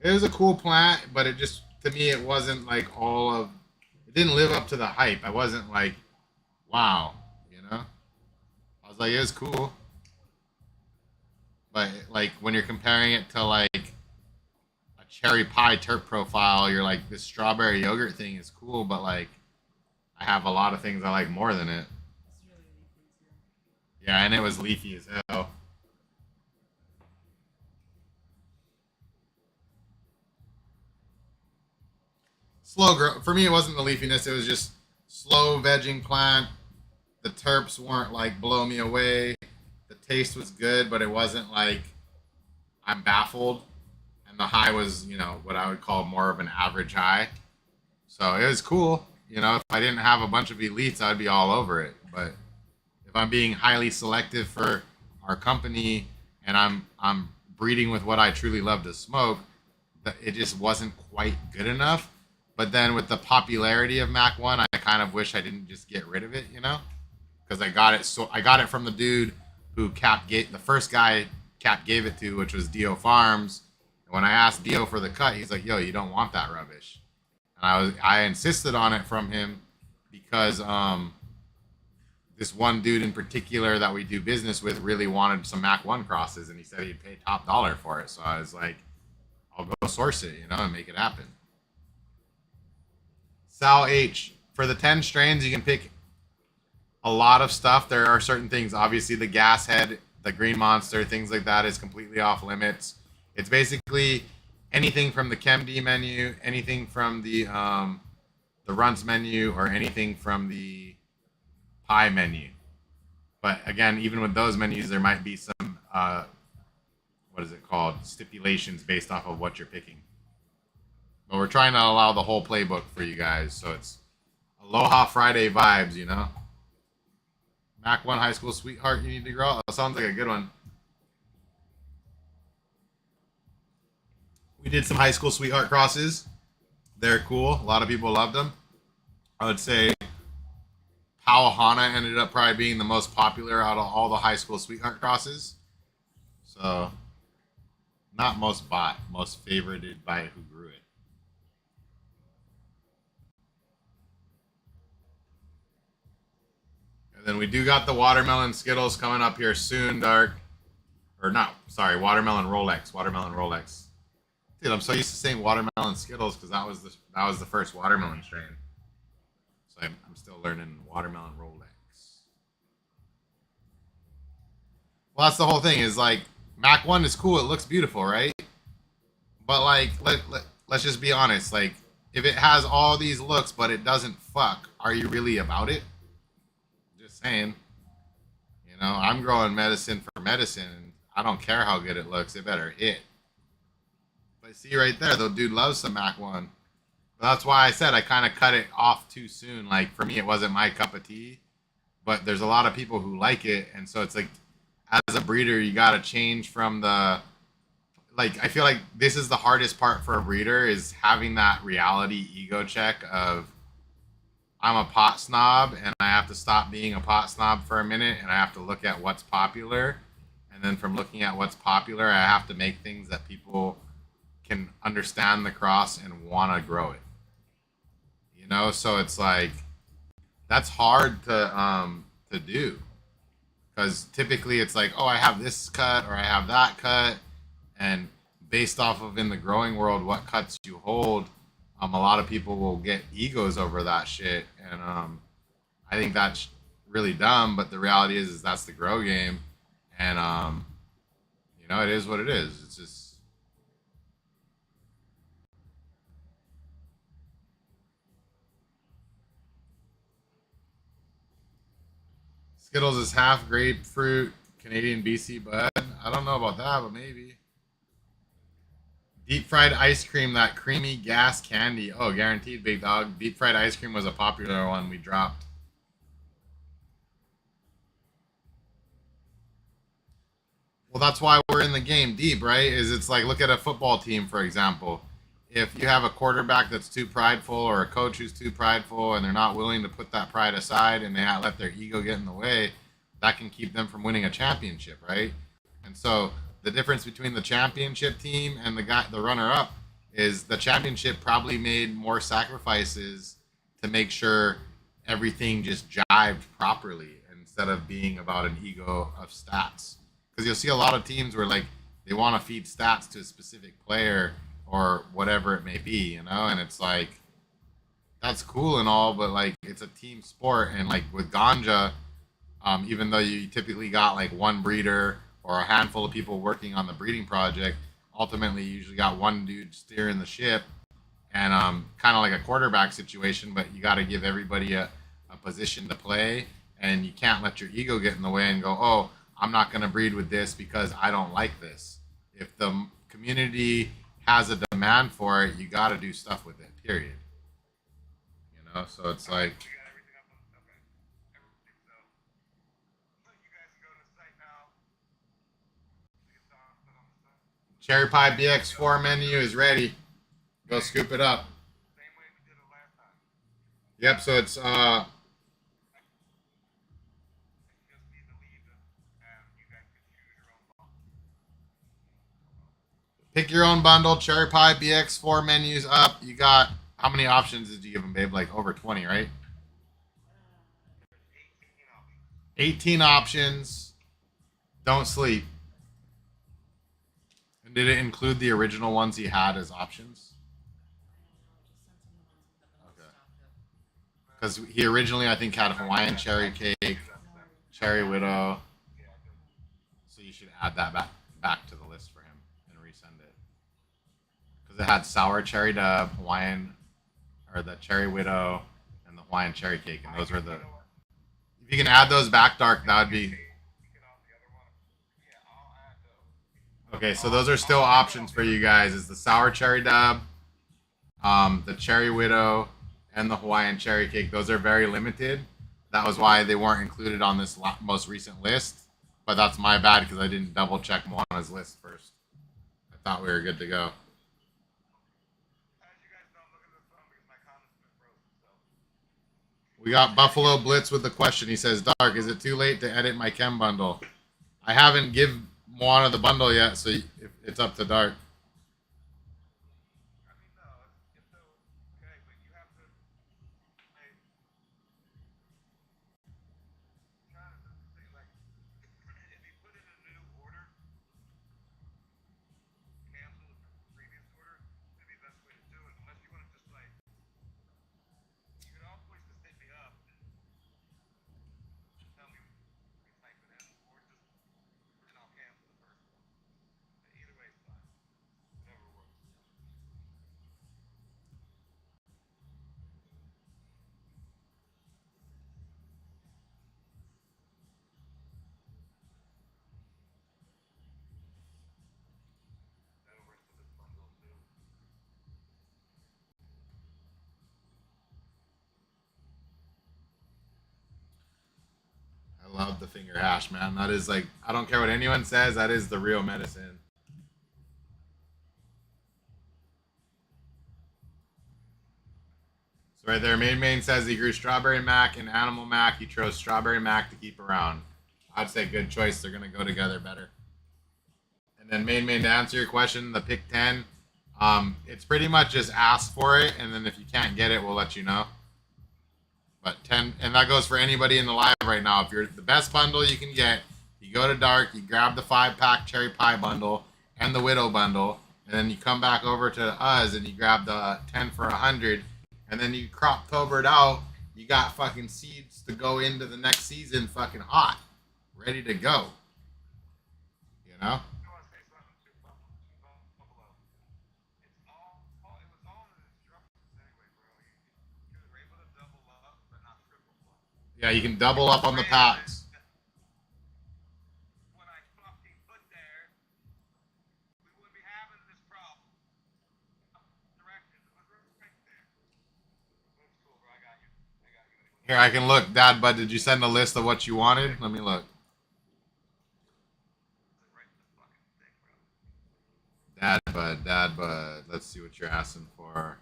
it was a cool plant, but it just, to me, it wasn't like all of, it didn't live up to the hype. I wasn't like, wow, you know? I was like, it was cool. But like when you're comparing it to like a cherry pie terp profile, you're like, this strawberry yogurt thing is cool, but like, I have a lot of things I like more than it. It's really leafy too. Yeah, and it was leafy as hell. Slow grow. For me, it wasn't the leafiness. It was just slow vegging plant. The terps weren't like blow me away. The taste was good, but it wasn't like I'm baffled. And the high was, what I would call more of an average high. So it was cool. If I didn't have a bunch of elites, I'd be all over it. But if I'm being highly selective for our company and I'm breeding with what I truly love to smoke, it just wasn't quite good enough. But then with the popularity of Mac 1, I kind of wish I didn't just get rid of it, because I got it from the dude who the first guy Cap gave it to, which was Dio Farms. And when I asked Dio for the cut, he's like, "Yo, you don't want that rubbish." And I insisted on it from him because this one dude in particular that we do business with really wanted some Mac 1 crosses, and he said he'd pay top dollar for it. So I was like, I'll go source it, and make it happen. Sal H. For the 10 strains, you can pick a lot of stuff. There are certain things. Obviously, the gas head, the green monster, things like that is completely off limits. It's basically anything from the ChemD menu, anything from the runts menu, or anything from the pie menu. But again, even with those menus, there might be some, stipulations based off of what you're picking. But we're trying to allow the whole playbook for you guys, so it's Aloha Friday vibes, Mac 1 High School Sweetheart you need to grow. That sounds like a good one. We did some High School Sweetheart crosses. They're cool. A lot of people loved them. I would say Ohana ended up probably being the most popular out of all the high school sweetheart crosses. So, not most bought, most favorited by who grew it. And then we do got the watermelon Skittles coming up here soon, Dark. Or not, sorry, watermelon Rolex. Watermelon Rolex. Dude, I'm so used to saying watermelon Skittles because that was the first watermelon strain. So I'm still learning watermelon Rolex. Well, that's the whole thing. Is like Mac 1 is cool. It looks beautiful, right? But like, let's just be honest. Like, if it has all these looks but it doesn't fuck, are you really about it? Just saying. You know, I'm growing medicine for medicine. I don't care how good it looks. It better hit. But see right there, the dude loves some Mac 1. But that's why I said I kind of cut it off too soon. Like, for me, it wasn't my cup of tea. But there's a lot of people who like it. And so it's like, as a breeder, you got to change from the... Like, I feel like this is the hardest part for a breeder is having that reality ego check of, I'm a pot snob and I have to stop being a pot snob for a minute and I have to look at what's popular. And then from looking at what's popular, I have to make things that people can understand the cross and want to grow it. You know, so it's like that's hard to do because typically it's like, oh, I have this cut or I have that cut, and based off of in the growing world what cuts you hold, a lot of people will get egos over that shit, and I think that's really dumb. But the reality is that's the grow game, and you know, it is what it is. It's just. Skittles is half grapefruit, Canadian BC bud. I don't know about that, but maybe. Deep fried ice cream, that creamy gas candy. Oh, guaranteed, big dog. Deep fried ice cream was a popular one we dropped. Well, that's why we're in the game deep, right? Is it's like, look at a football team, for example. If you have a quarterback that's too prideful or a coach who's too prideful and they're not willing to put that pride aside and they let their ego get in the way, that can keep them from winning a championship, right? And so the difference between the championship team and the runner up is the championship probably made more sacrifices to make sure everything just jived properly instead of being about an ego of stats. Because you'll see a lot of teams where like they want to feed stats to a specific player or whatever it may be, you know, and it's like that's cool and all, but like it's a team sport, and like with ganja, even though you typically got like one breeder or a handful of people working on the breeding project, ultimately you usually got one dude steering the ship, and kind of like a quarterback situation, but you got to give everybody a position to play, and you can't let your ego get in the way and go, oh, I'm not going to breed with this because I don't like this. If the community has a demand for it, you got to do stuff with it, period. You know, so it's like Cherry Pie BX4 menu is ready. Go scoop it up. Yep, so it's pick your own bundle. Cherry Pie BX4 menus up. You got how many options did you give them, babe? Like over 20, right? 18 options. Don't sleep. And did it include the original ones he had as options? Okay. Because he originally, I think, had Hawaiian cherry cake, cherry widow. So you should add that back to the list for him and resend it. Because it had sour cherry dub, Hawaiian, or the cherry widow, and the Hawaiian cherry cake, and those were the. If you can add those back, Dark, that would be. Okay, so those are still options for you guys. Is the sour cherry dub, the cherry widow, and the Hawaiian cherry cake. Those are very limited. That was why they weren't included on this most recent list. But that's my bad because I didn't double check Moana's list first. I thought we were good to go. We got Buffalo Blitz with the question. He says, Dark, is it too late to edit my chem bundle? I haven't give Moana the bundle yet, so it's up to Dark. I love the finger hash, man. That is like, I don't care what anyone says, that is the real medicine. So right there, Main says he grew strawberry mac and animal mac. He chose strawberry mac to keep around. I'd say good choice. They're gonna go together better. And then Main, to answer your question, the pick 10, it's pretty much just ask for it, and then if you can't get it, we'll let you know. But 10, and that goes for anybody in the live right now. If you're the best bundle you can get, you go to Dark, you grab the 5-pack cherry pie bundle and the widow bundle, and then you come back over to us and you grab the 10 for 100, and then you crop tobered out. You got fucking seeds to go into the next season fucking hot, ready to go. You know? Yeah, you can double up on the packs. Here, I can look. Dad, bud, did you send a list of what you wanted? Let me look. Dad, bud. Let's see what you're asking for.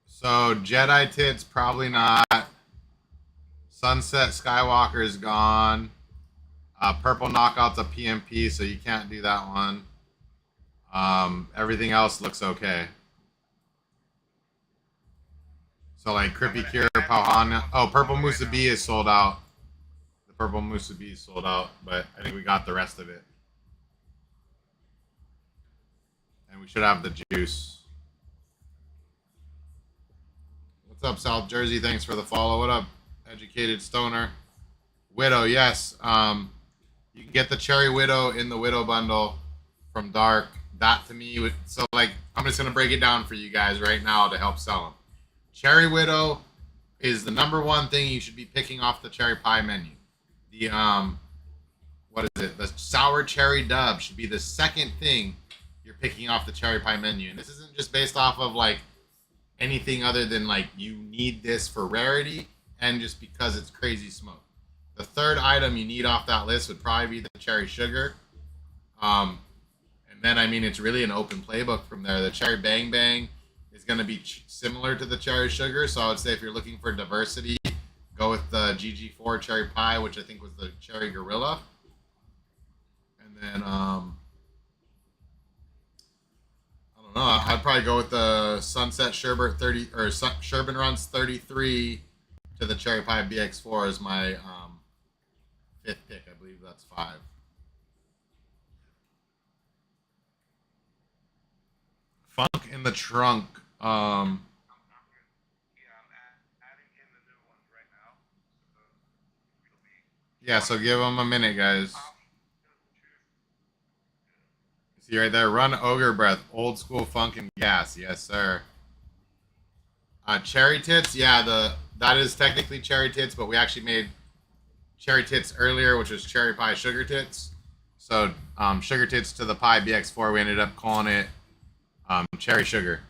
So Jedi Tits, probably not. Sunset Skywalker is gone. Purple Knockout's a PMP, so you can't do that one. Everything else looks okay. So like Crippy Cure, Pauhana. Oh, Purple Musabi is sold out. The Purple Musabi is sold out, but I think we got the rest of it. And we should have the juice. What's up, South Jersey? Thanks for the follow. What up, Educated Stoner? Widow, yes. You can get the Cherry Widow in the Widow bundle from Dark. That to me, so like, I'm just gonna break it down for you guys right now to help sell them. Cherry Widow is the number one thing you should be picking off the cherry pie menu. The what is it? The sour cherry dub should be the second thing you're picking off the cherry pie menu. And this isn't just based off of like anything other than like you need this for rarity and just because it's crazy smoke. The third item you need off that list would probably be the cherry sugar. And then, I mean, it's really an open playbook from there. The cherry bang bang is going to be similar to the cherry sugar. So I would say if you're looking for diversity, go with the GG4 cherry pie, which I think was the cherry gorilla. And then, I don't know. I'd probably go with the Sunset Sherbet 30 or Sherbet Runs 33 to the cherry pie BX4 as my fifth pick. I believe that's 5. Funk in the trunk. Yeah, so give them a minute, guys. See right there, Run Ogre Breath, old school funk and gas. Yes, sir. Cherry Tits, yeah, that is technically Cherry Tits, but we actually made Cherry Tits earlier, which was Cherry Pie Sugar Tits. So Sugar Tits to the Pie BX4, we ended up calling it Cherry Sugar.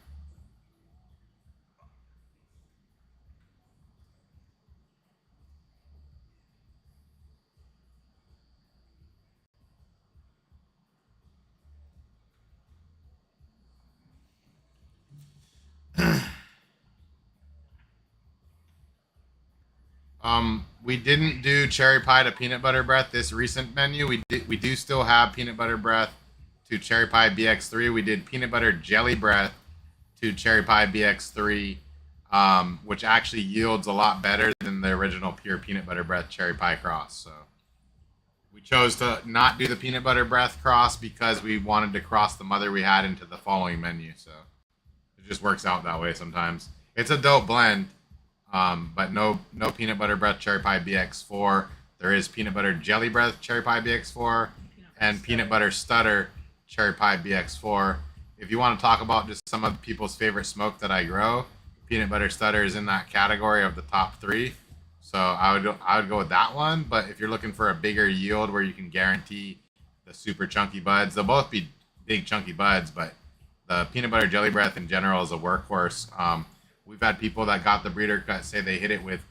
We didn't do cherry pie to peanut butter breath this recent menu. We do still have peanut butter breath to cherry pie BX3. We did peanut butter jelly breath to cherry pie BX3, which actually yields a lot better than the original pure peanut butter breath cherry pie cross. So we chose to not do the peanut butter breath cross because we wanted to cross the mother we had into the following menu. So it just works out that way sometimes. It's a dope blend. But no peanut butter breath cherry pie BX4. There is peanut butter jelly breath cherry pie BX4 and peanut butter stutter cherry pie BX4. If you want to talk about just some of people's favorite smoke that I grow, peanut butter stutter is in that category of the top 3. So I would go with that one. But if you're looking for a bigger yield where you can guarantee the super chunky buds, they'll both be big chunky buds, but the peanut butter jelly breath in general is a workhorse. We've had people that got the breeder cut say they hit it with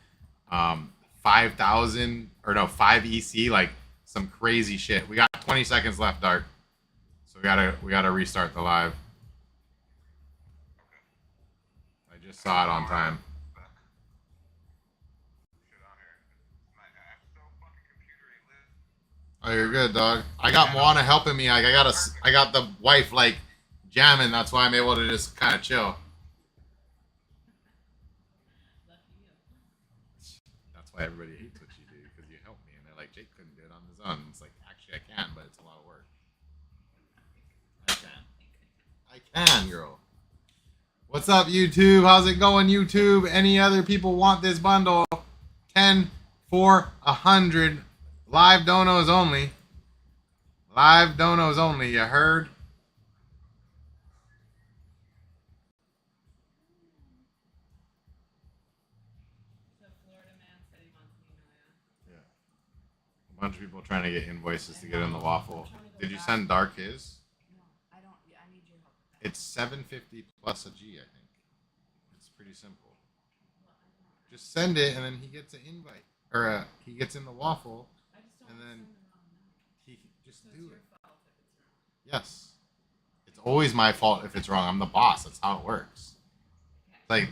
5,000 or no 5 EC, like some crazy shit. We got 20 seconds left, Dark, so we gotta restart the live. I just saw it on time. Oh, you're good, dog. I got Moana helping me. Like I got the wife like jamming. That's why I'm able to just kind of chill. That's why everybody hates what you do, because you help me, and they're like, Jake couldn't do it on his own. It's like, actually, I can, but it's a lot of work. I can, girl. What's up, YouTube? How's it going, YouTube? Any other people want this bundle? 10 for 100. Live donos only. Live donos only. You heard? A bunch of people trying to get invoices to get in the waffle. Did you send Dark his? No, I don't. I need your help with that. It's $7.50 plus a G, I think. It's pretty simple. Just send it, and then he gets an invite, or he gets in the waffle, and then he just do it. Yes, it's always my fault if it's wrong. I'm the boss. That's how it works. Like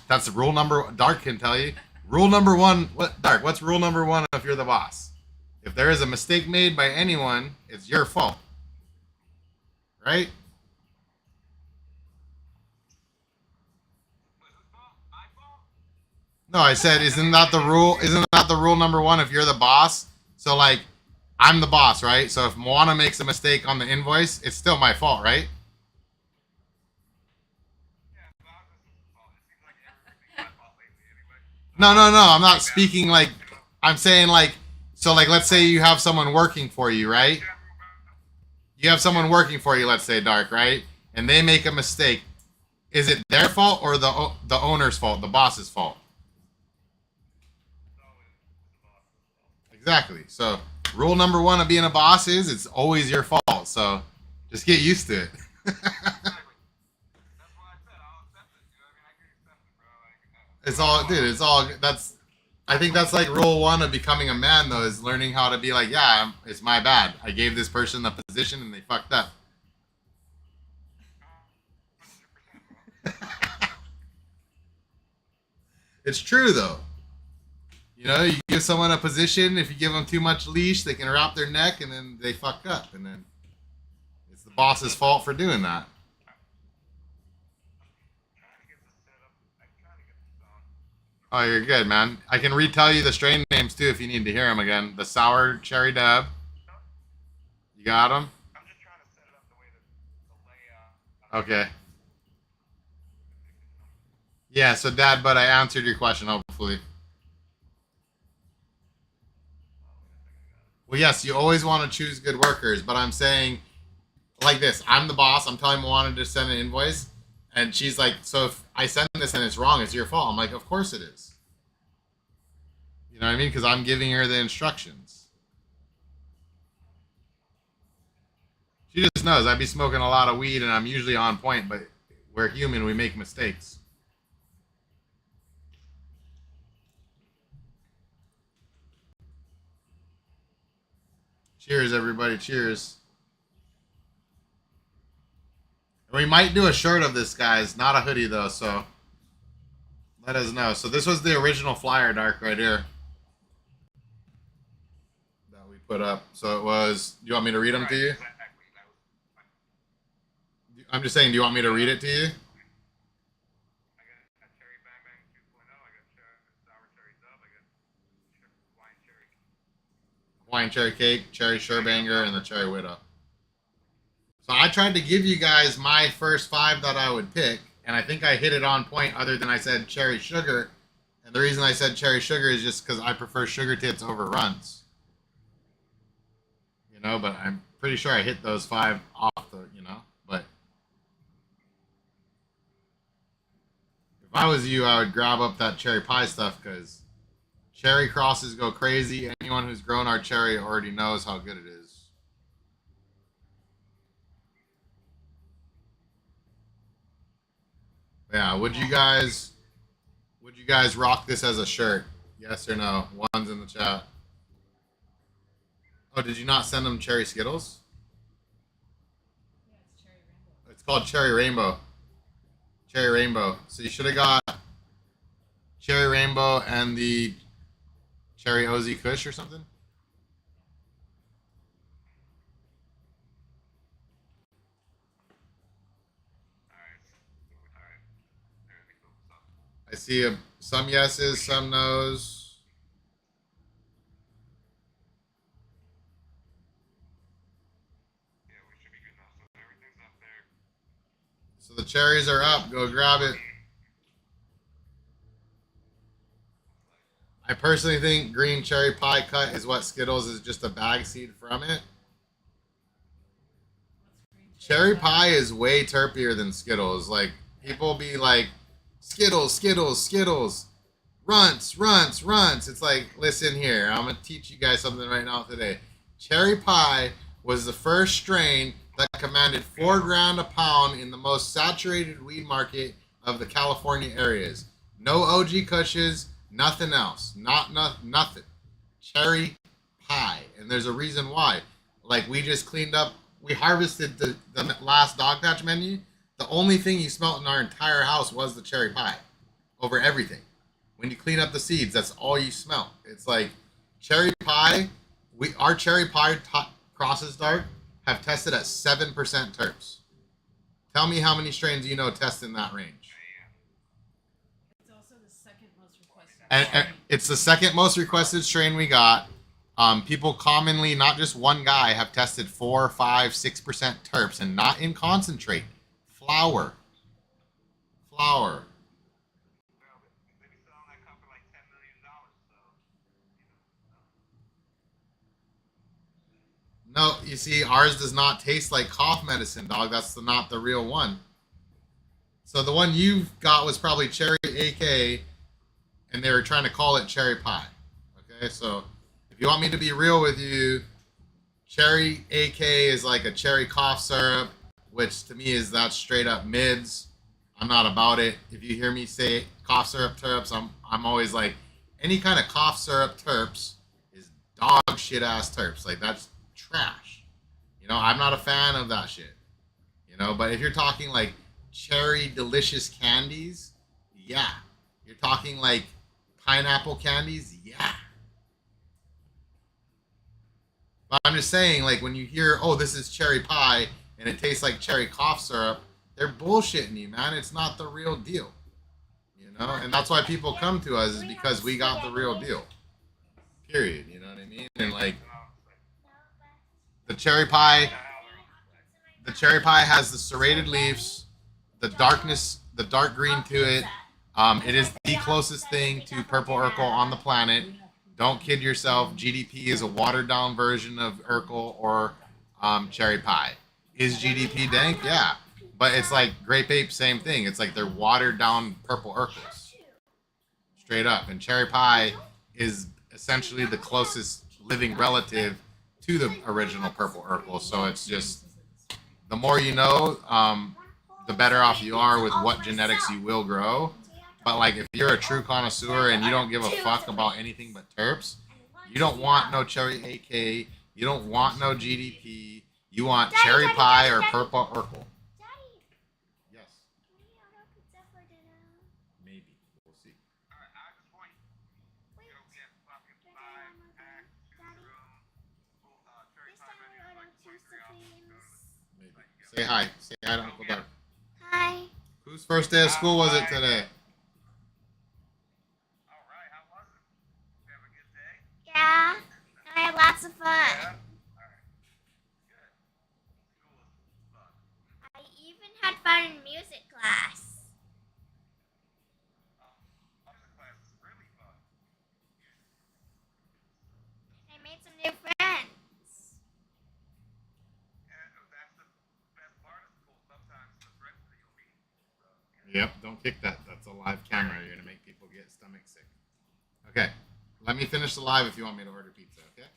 that's the rule number. Dark can tell you. Rule number 1. What Dark? What's rule number 1 if you're the boss? If there is a mistake made by anyone, it's your fault. Right? No, I said, isn't that the rule? Isn't that the rule number 1 if you're the boss? So, like, I'm the boss, right? So if Moana makes a mistake on the invoice, it's still my fault, right? No, no, no. I'm not speaking like, I'm saying like, so like, let's say you have someone working for you, right? You have someone working for you, let's say, Dark, right? And they make a mistake. Is it their fault or the owner's fault, the boss's fault? Exactly. So rule number 1 of being a boss is it's always your fault. So just get used to it. It's all, dude. It's all. That's. I think that's like rule 1 of becoming a man, though, is learning how to be like, yeah, it's my bad. I gave this person the position and they fucked up. It's true, though. You know, you give someone a position. If you give them too much leash, they can wrap their neck, and then they fuck up, and then it's the boss's fault for doing that. Oh, you're good, man. I can retell you the strain names too if you need to hear them again. The sour cherry dab. You got them? Okay. Yeah, so Dad, but I answered your question, hopefully. Well, yes, you always want to choose good workers, but I'm saying like this. I'm the boss. I'm telling Moana to send an invoice, and she's like, so if I send this and it's wrong, it's your fault. I'm like, of course it is. You know what I mean? Because I'm giving her the instructions. She just knows I be smoking a lot of weed and I'm usually on point, but we're human. We make mistakes. Cheers, everybody. Cheers. We might do a shirt of this, guys. Not a hoodie, though, so let us know. So this was the original flyer, Dark, right here. that we put up. So it was. Do you want me to read them to you? I'm just saying. Do you want me to read it to you? Hawaiian cherry cake, cherry sherbanger, and the cherry widow. So I tried to give you guys my first 5 that I would pick, and I think I hit it on point. Other than I said cherry sugar, and the reason I said cherry sugar is just because I prefer sugar tits over runs. You know, but I'm pretty sure I hit those 5 off the. You know, but if I was you, I would grab up that cherry pie stuff because cherry crosses go crazy. Anyone who's grown our cherry already knows how good it is. Yeah, would you guys rock this as a shirt? Yes or no? One's in the chat. Oh, did you not send them cherry Skittles? Yeah, it's cherry rainbow. It's called cherry rainbow. Cherry rainbow. So you should have got cherry rainbow and the cherry OZ Kush or something. I see some yeses, some nos. So the cherries are up. Go grab it. I personally think green cherry pie cut is what Skittles is, just a bag seed from it. Cherry pie is way terpier than Skittles. Like, people be like, Skittles, Skittles, Skittles. Runts, runts, runts. It's like, listen here. I'm going to teach you guys something right now today. Cherry pie was the first strain that commanded $4 a pound in the most saturated weed market of the California areas. No OG Kushes, nothing else. Nothing. Cherry pie. And there's a reason why. Like, we just cleaned up, we harvested the last dog patch menu. The only thing you smelt in our entire house was the cherry pie over everything. When you clean up the seeds, that's all you smell. It's like cherry pie. Our cherry pie crosses dark have tested at 7% terps. Tell me how many strains you know test in that range. It's also the second most requested. And it's the second most requested strain we got. People commonly, not just one guy, have tested 4, 5, 6% terps, and not in concentrate. Flower. No, you see, ours does not taste like cough medicine, dog. That's not the real one. So the one you got was probably cherry AK, and they were trying to call it cherry pie. Okay, so if you want me to be real with you, cherry AK is like a cherry cough syrup, which to me is that straight up mids. I'm not about it. If you hear me say cough syrup terps, I'm always like, any kind of cough syrup terps is dog shit ass terps. Like, that's trash. You know, I'm not a fan of that shit. You know, but if you're talking like cherry delicious candies, yeah. You're talking like pineapple candies, yeah. But I'm just saying, like, when you hear, oh, this is cherry pie and it tastes like cherry cough syrup, they're bullshitting you, man. It's not the real deal. You know? And that's why people come to us, is because we got the real deal. Period. You know what I mean? And like the cherry pie has the serrated leaves, the darkness, the dark green to it. It is the closest thing to purple Urkel on the planet. Don't kid yourself. GDP is a watered down version of Urkel or cherry pie. Is GDP dank? Yeah. But it's like grape ape, same thing. It's like they're watered down purple Urkels. Straight up. And cherry pie is essentially the closest living relative to the original purple Urkel. So it's just, the more you know, the better off you are with what genetics you will grow. But like, if you're a true connoisseur and you don't give a fuck about anything but terps, you don't want no cherry AK, you don't want no GDP, you want cherry pie or purple Urkel. Yes. Maybe. We'll see. Say hi. Say hi to Uncle Doug. Hi. Whose first day of school was it today? Yeah, I had lots of fun. I even had fun in music class. I made some new friends. Yep, don't kick that. That's a live camera. You're going to make people get stomach sick. Okay, let me finish the live if you want me to order pizza, okay?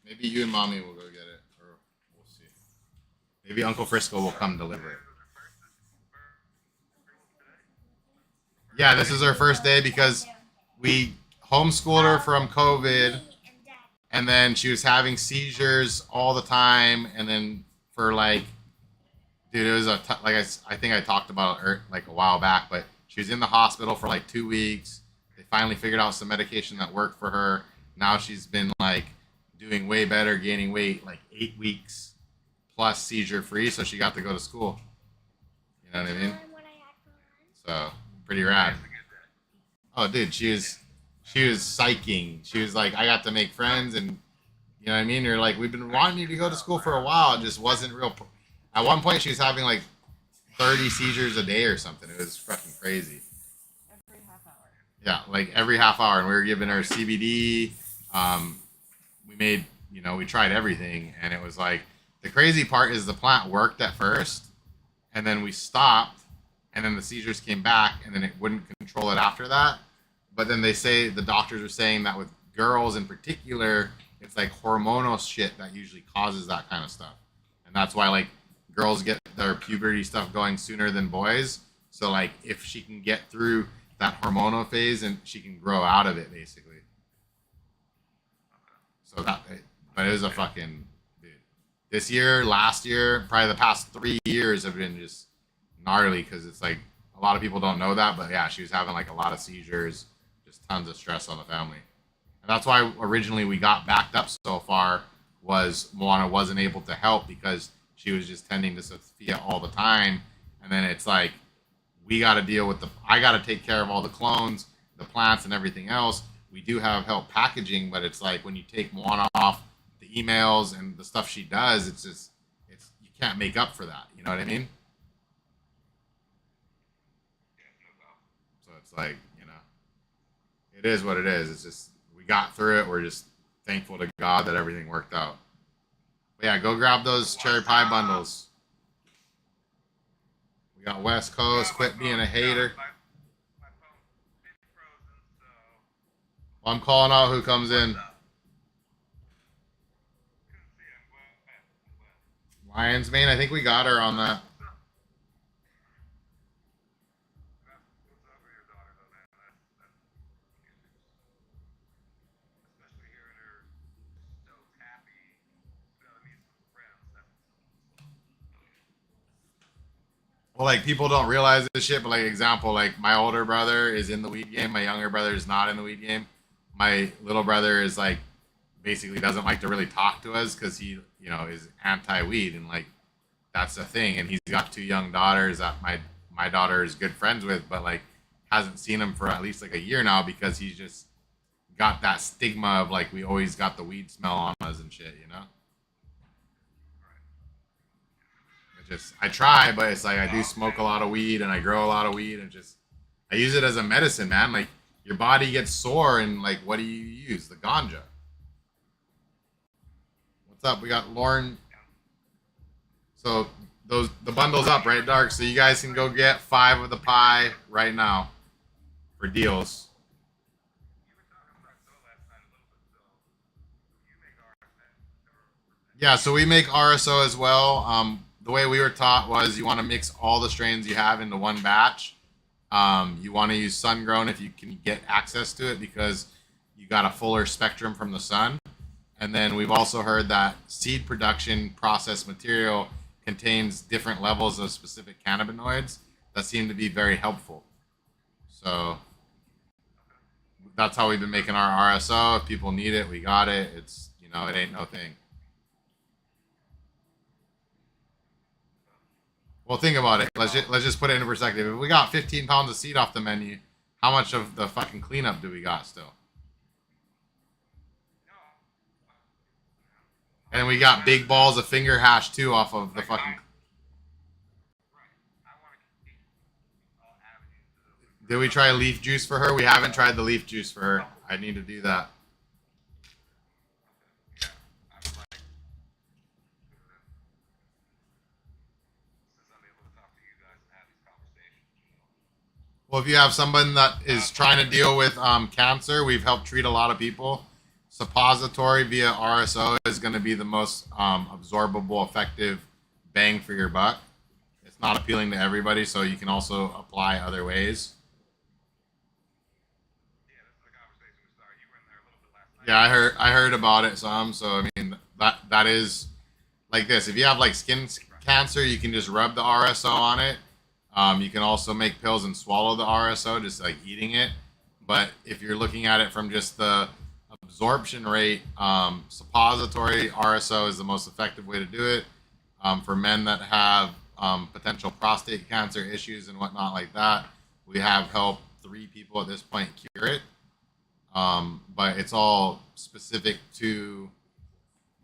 Maybe you and Mommy will go get it, or we'll see. Maybe Uncle Frisco will come deliver it. Yeah, this is her first day because we homeschooled her from COVID, and then she was having seizures all the time, and then for like, dude, it was like I think I talked about it like a while back, but she was in the hospital for like 2 weeks. They finally figured out some medication that worked for her. Now she's been like doing way better, gaining weight, like 8 weeks plus seizure free, so she got to go to school. You know what I mean? So pretty rad. Oh, dude, she was psyching. She was like, I got to make friends, and you know what I mean. You're like, we've been wanting you to go to school for a while. It just wasn't real. At one point, she was having like 30 seizures a day or something. It was fucking crazy. Every half hour. Yeah, like every half hour, and we were giving her CBD. We made, we tried everything, and it was like the crazy part is the plant worked at first, and then we stopped, and then the seizures came back, and then it wouldn't control it after that. But then the doctors are saying that with girls in particular, it's like hormonal shit that usually causes that kind of stuff, and that's why like girls get their puberty stuff going sooner than boys. So like if she can get through that hormonal phase, and she can grow out of it basically. So but it was a fucking dude. This year, last year, probably the past 3 years have been just gnarly because it's like a lot of people don't know that, but yeah, she was having like a lot of seizures, just tons of stress on the family, and that's why originally we got backed up so far. Was Moana wasn't able to help because she was just tending to Sophia all the time, and then it's like we got to deal with I got to take care of all the clones, the plants, and everything else. We do have help packaging, but it's like when you take Moana off the emails and the stuff she does, it's you can't make up for that. You know what I mean? So it's like it is what it is. It's just we got through it. We're just thankful to God that everything worked out. But yeah, go grab those cherry pie bundles. We got West Coast. Quit being a hater. Well, I'm calling out who comes in. Lions Mane. I think we got her on that. Well, like people don't realize this shit, but like example, like my older brother is in the weed game. My younger brother is not in the weed game. My little brother is like basically doesn't like to really talk to us because he, is anti-weed, and like that's the thing. And he's got two young daughters that my daughter is good friends with, but like hasn't seen him for at least like a year now because he's just got that stigma of like we always got the weed smell on us and shit. I try, but it's like I do smoke a lot of weed and I grow a lot of weed, and just I use it as a medicine, man. Like your body gets sore, and like what do you use? The ganja. What's up? We got Lauren. So the bundle's up, right, Dark? So you guys can go get 5 of the pie right now for deals. Yeah, so we make RSO as well. The way we were taught was you want to mix all the strains you have into one batch. You want to use sun grown if you can get access to it because you got a fuller spectrum from the sun. And then we've also heard that seed production processed material contains different levels of specific cannabinoids that seem to be very helpful. So that's how we've been making our RSO. If people need it, we got it. It ain't no thing. Well, think about it. Let's just put it into perspective. If we got 15 pounds of seed off the menu, how much of the fucking cleanup do we got still? And we got big balls of finger hash too off of the fucking. Did we try leaf juice for her? We haven't tried the leaf juice for her. I need to do that. Well, if you have someone that is trying to deal with cancer, we've helped treat a lot of people. Suppository via RSO is going to be the most absorbable, effective bang for your buck. It's not appealing to everybody, so you can also apply other ways. Yeah, I heard about it some. So I mean that is like this. If you have like skin cancer, you can just rub the RSO on it. You can also make pills and swallow the RSO, just like eating it. But if you're looking at it from just the absorption rate, suppository RSO is the most effective way to do it. For men that have potential prostate cancer issues and whatnot like that, we have helped 3 people at this point cure it. But it's all specific to,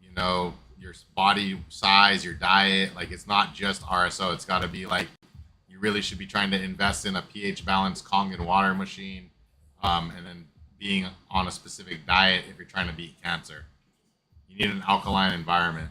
you know, your body size, your diet. Like it's not just RSO. It's got to be like, you really should be trying to invest in a pH balanced Kangen water machine, and then being on a specific diet if you're trying to beat cancer. You need an alkaline environment.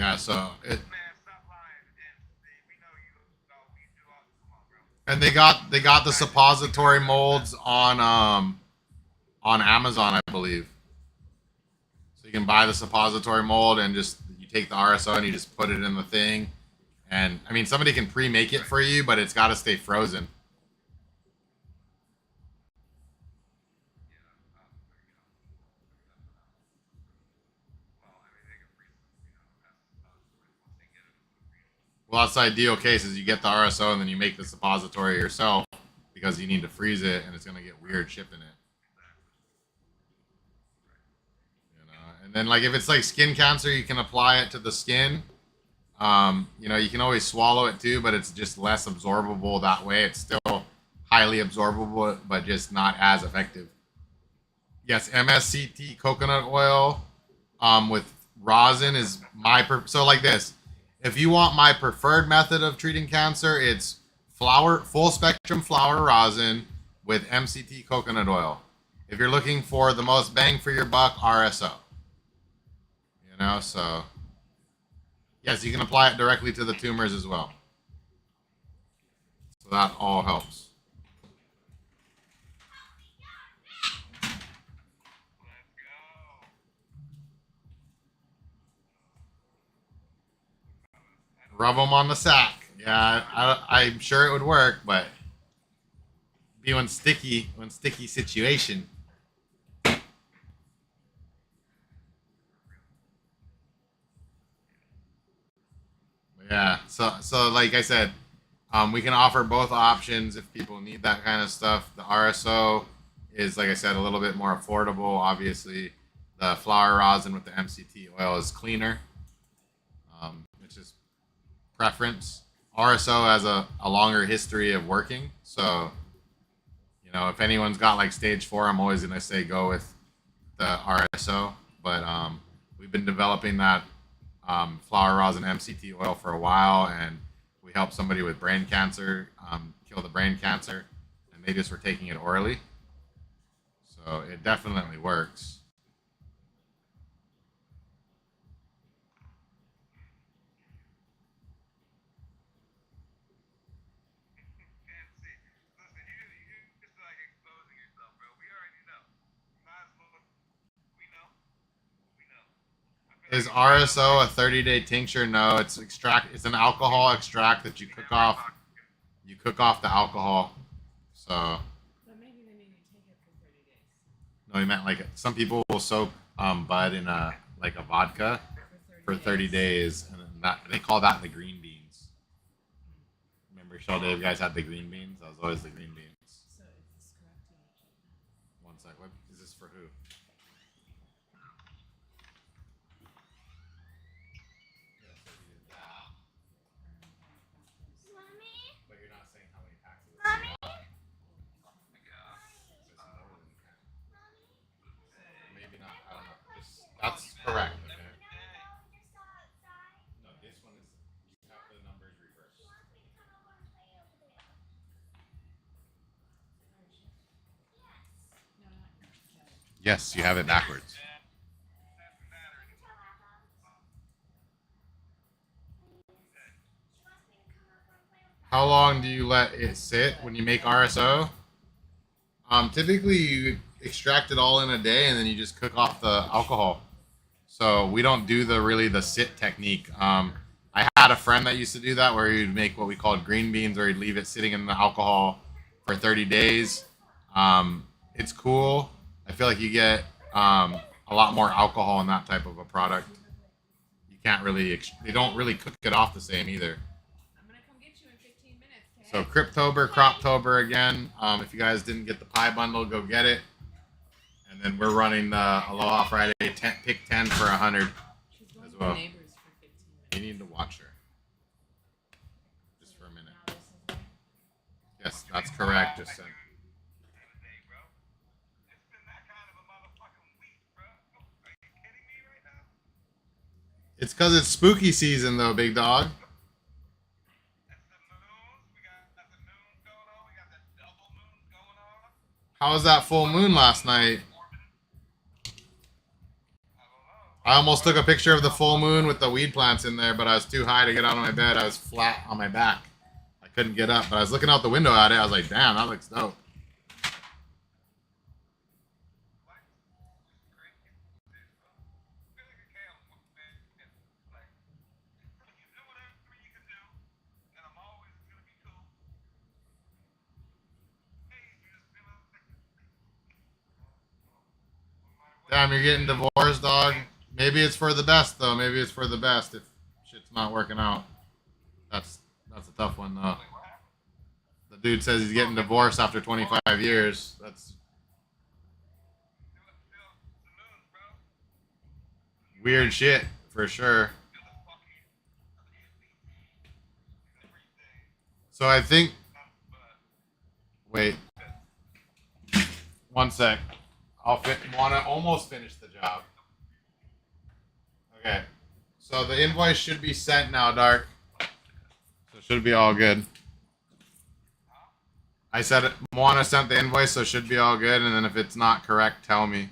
Yeah, so it. And they got the suppository molds on Amazon, I believe. So you can buy the suppository mold and just you take the RSO and you just put it in the thing. And I mean, somebody can pre-make it for you, but it's got to stay frozen. Well, that's the ideal case is you get the RSO and then you make the suppository yourself because you need to freeze it and it's going to get weird shipping it. You know, and then like if it's like skin cancer, you can apply it to the skin. You know, you can always swallow it too, but it's just less absorbable that way. It's still highly absorbable, but just not as effective. Yes, MSCT coconut oil with rosin is so like this. If you want my preferred method of treating cancer, it's full spectrum flower rosin with MCT coconut oil. If you're looking for the most bang for your buck, RSO. You know, so yes, you can apply it directly to the tumors as well. So that all helps. Rub them on the sack. Yeah, I'm sure it would work, but be one sticky situation. Yeah, so like I said, we can offer both options if people need that kind of stuff. The RSO is, like I said, a little bit more affordable. Obviously, the flower rosin with the MCT oil is cleaner. It's just preference. RSO has a longer history of working, so you know if anyone's got like stage 4, I'm always gonna say go with the RSO. But we've been developing that flower rosin MCT oil for a while, and we helped somebody with brain cancer kill the brain cancer, and they just were taking it orally. So it definitely works. Is RSO a 30-day tincture? No, it's extract. It's an alcohol extract that you cook off. You cook off the alcohol. So But maybe they made you take it for 30 days. no, he meant like some people will soak bud in a like a vodka For 30 for 30 days, and that they call that the green beans. Remember, Sheldon, you guys had the green beans. That was always the green beans. So is this correct? You wanna check that? One sec. What is this for? Who? Mommy? But you're not saying how many packs of this. Mommy? Maybe not. I don't know. That's correct. Okay. No, this one is. You have the numbers reversed. No, not yet. Yes, you have it backwards. How long do you let it sit when you make RSO? Typically, you extract it all in a day, and then you just cook off the alcohol. So we don't do the sit technique. I had a friend that used to do that, where he'd make what we called green beans, or he'd leave it sitting in the alcohol for 30 days. It's cool. I feel like you get a lot more alcohol in that type of a product. You can't really, they don't really cook it off the same either. I'm gonna come get you in 15 minutes, okay? So Cryptober, Croptober again. If you guys didn't get the pie bundle, go get it. And then we're running the Aloha Friday pick 10 for 100 She's going as to well. the neighbors for 15 minutes. You need to watch her just for a minute. Now this is it. Yes, that's correct. Just saying. It's because it's spooky season, though, big dog. How was that full moon last night? I almost took a picture of the full moon with the weed plants in there, but I was too high to get out of my bed. I was flat on my back. I couldn't get up, but I was looking out the window at it. I was like, damn, that looks dope. Damn, you're getting divorced, dog. Maybe it's for the best, though. Maybe it's for the best if shit's not working out. That's a tough one, though. The dude says he's getting divorced after 25 years. That's weird shit, for sure. So I think... Wait. One sec. Want to almost finish the job. Okay. So the invoice should be sent now, Dark. So it should be all good. I said Moana sent the invoice, so it should be all good. And then if it's not correct, tell me.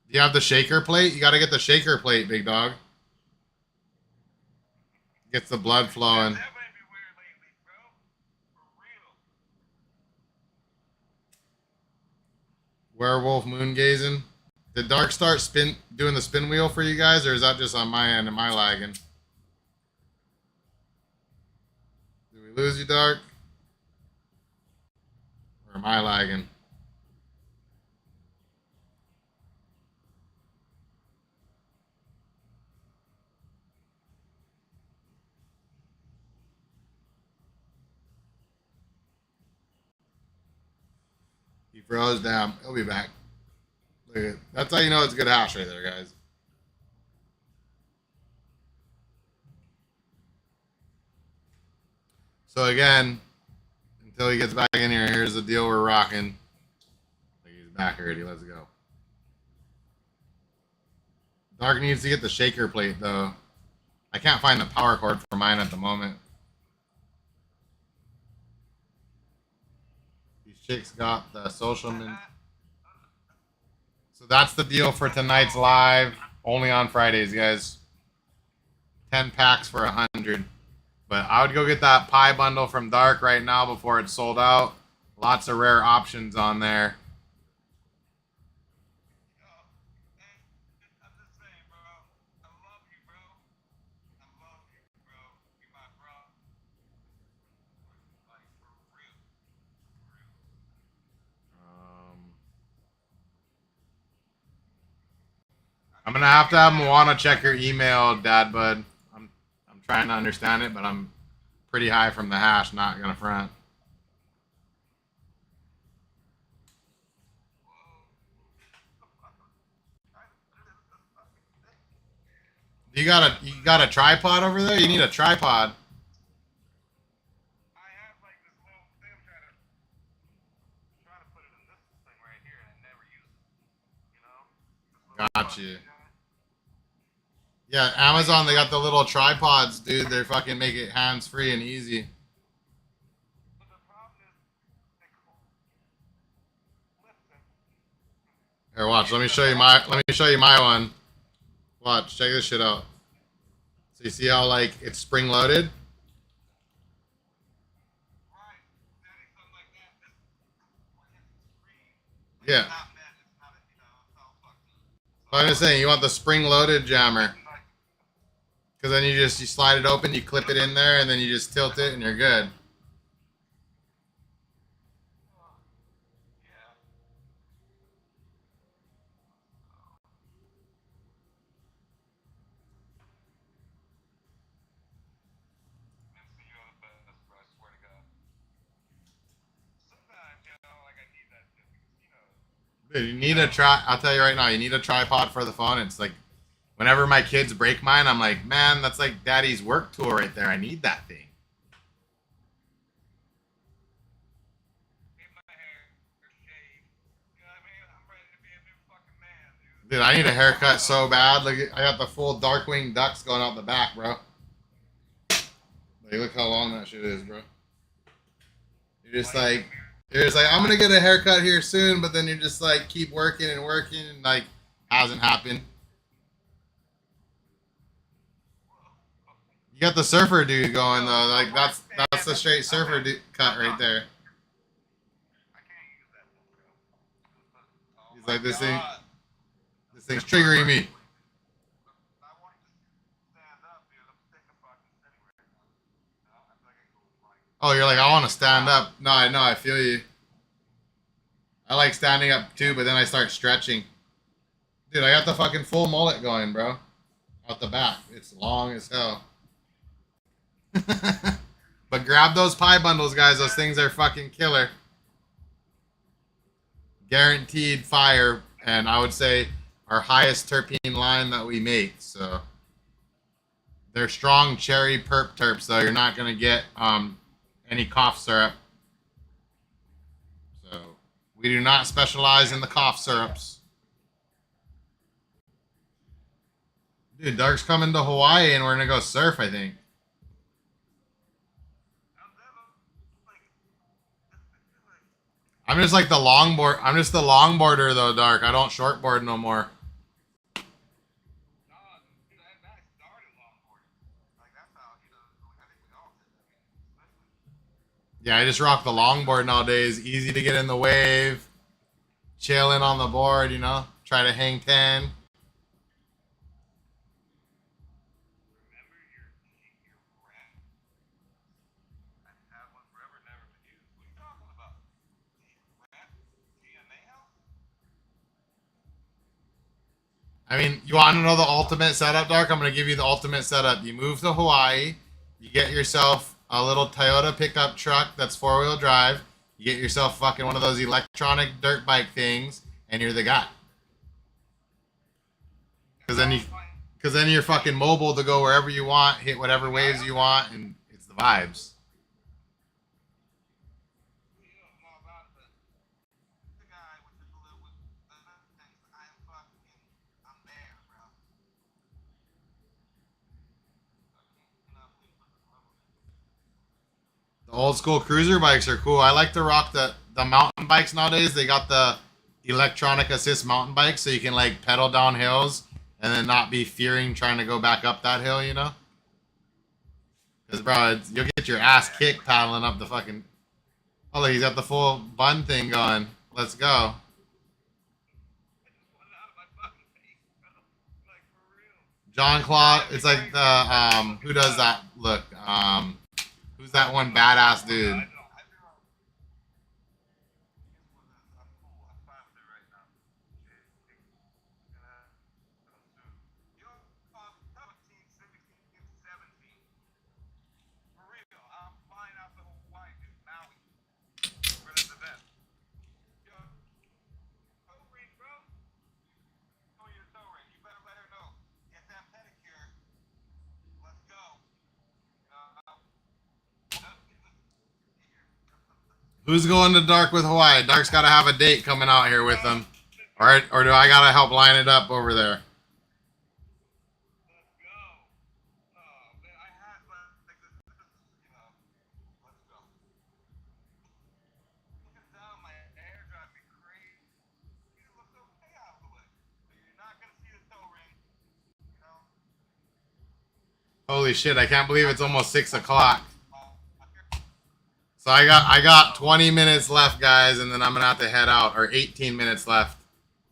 Do you have the shaker plate? You got to get the shaker plate, big dog. Gets the blood flowing. Werewolf moon gazing. Did Dark start doing the spin wheel for you guys, or is that just on my end? Am I lagging? Did we lose you, Dark? Or am I lagging? He froze down. He'll be back. Look at, that's how you know it's good hash right there, guys. So again, until he gets back in here, here's the deal we're rocking. He's back already. Let's go. Dark needs to get the shaker plate, though. I can't find the power cord for mine at the moment. These chicks got the social So that's the deal for tonight's live. Only on Fridays, guys. 10 packs for 100. But I would go get that pie bundle from Dark right now before it's sold out. Lots of rare options on there. I'm gonna have to have Moana check your email, Dad Bud. I'm trying to understand it, but I'm pretty high from the hash. Not gonna front. You got a tripod over there? You need a tripod. Got you. Yeah, Amazon, they got the little tripods, dude. They're fucking make it hands free and easy. Here, watch. Let me show you my one. Watch. Check this shit out. So you see how like it's spring loaded? Yeah. But I'm just saying, you want the spring loaded jammer. Because then you slide it open, you clip it in there, and then you just tilt it, and you're good. Dude, you need a try. I'll tell you right now, you need a tripod for the phone. It's like whenever my kids break mine, I'm like, man, that's like daddy's work tool right there. I need that thing. Dude, I need a haircut so bad. Look, I got the full Darkwing Ducks going out the back, bro. Like, look how long that shit is, bro. You're just like, I'm gonna get a haircut here soon, but then you're just like, keep working and working, and like, hasn't happened. You got the surfer dude going though. Like, that's the straight surfer cut right there. He's like, this thing's triggering me. Oh, you're like, I want to stand up. No, I know, I feel you. I like standing up too, but then I start stretching. Dude, I got the fucking full mullet going, bro. Out the back. It's long as hell. But grab those pie bundles, guys. Those things are fucking killer. Guaranteed fire. And I would say our highest terpene line that we make. So they're strong cherry perp terps, though. You're not going to get any cough syrup. So we do not specialize in the cough syrups. Dude, Dark's coming to Hawaii and we're going to go surf, I think. I'm just like the longboard. I'm just the longboarder though, Dark. I don't shortboard no more. Yeah, I just rock the longboard nowadays. Easy to get in the wave, chilling on the board, try to hang 10. I mean, you want to know the ultimate setup, Dark? I'm going to give you the ultimate setup. You move to Hawaii, you get yourself a little Toyota pickup truck that's 4-wheel drive, you get yourself fucking one of those electronic dirt bike things, and you're the guy. Because then you're fucking mobile to go wherever you want, hit whatever waves you want, and it's the vibes. The old school cruiser bikes are cool. I like to rock the mountain bikes nowadays. They got the electronic assist mountain bikes, so you can like pedal down hills and then not be fearing trying to go back up that hill. Because bro, you'll get your ass kicked paddling up the fucking. Oh, look, he's got the full bun thing going. Let's go. John Claude. It's like the who does that look? Who's that one badass dude? Who's going to Dark with Hawaii? Dark's got to have a date coming out here with them. Or do I got to help line it up over there? Holy shit, I can't believe it's almost 6 o'clock. So I got 20 minutes left, guys, and then I'm gonna have to head out, or 18 minutes left,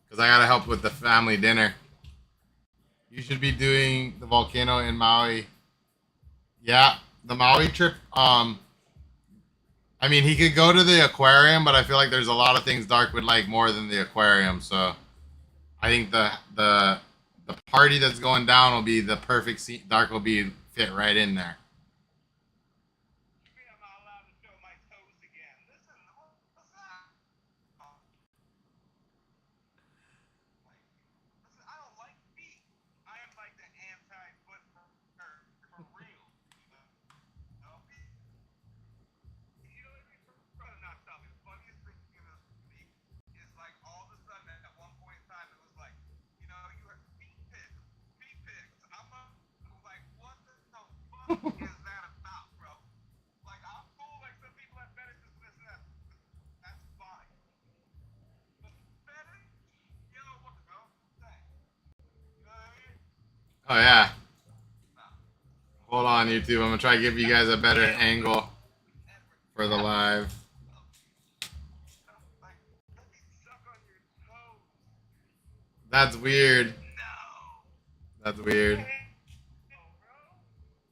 because I gotta help with the family dinner. You should be doing the volcano in Maui. Yeah, the Maui trip. I mean, he could go to the aquarium, but I feel like there's a lot of things Dark would like more than the aquarium. So I think the party that's going down will be the perfect scene. Dark will be fit right in there. Oh yeah. Hold on, YouTube. I'm gonna try to give you guys a better angle for the live. That's weird. That's weird.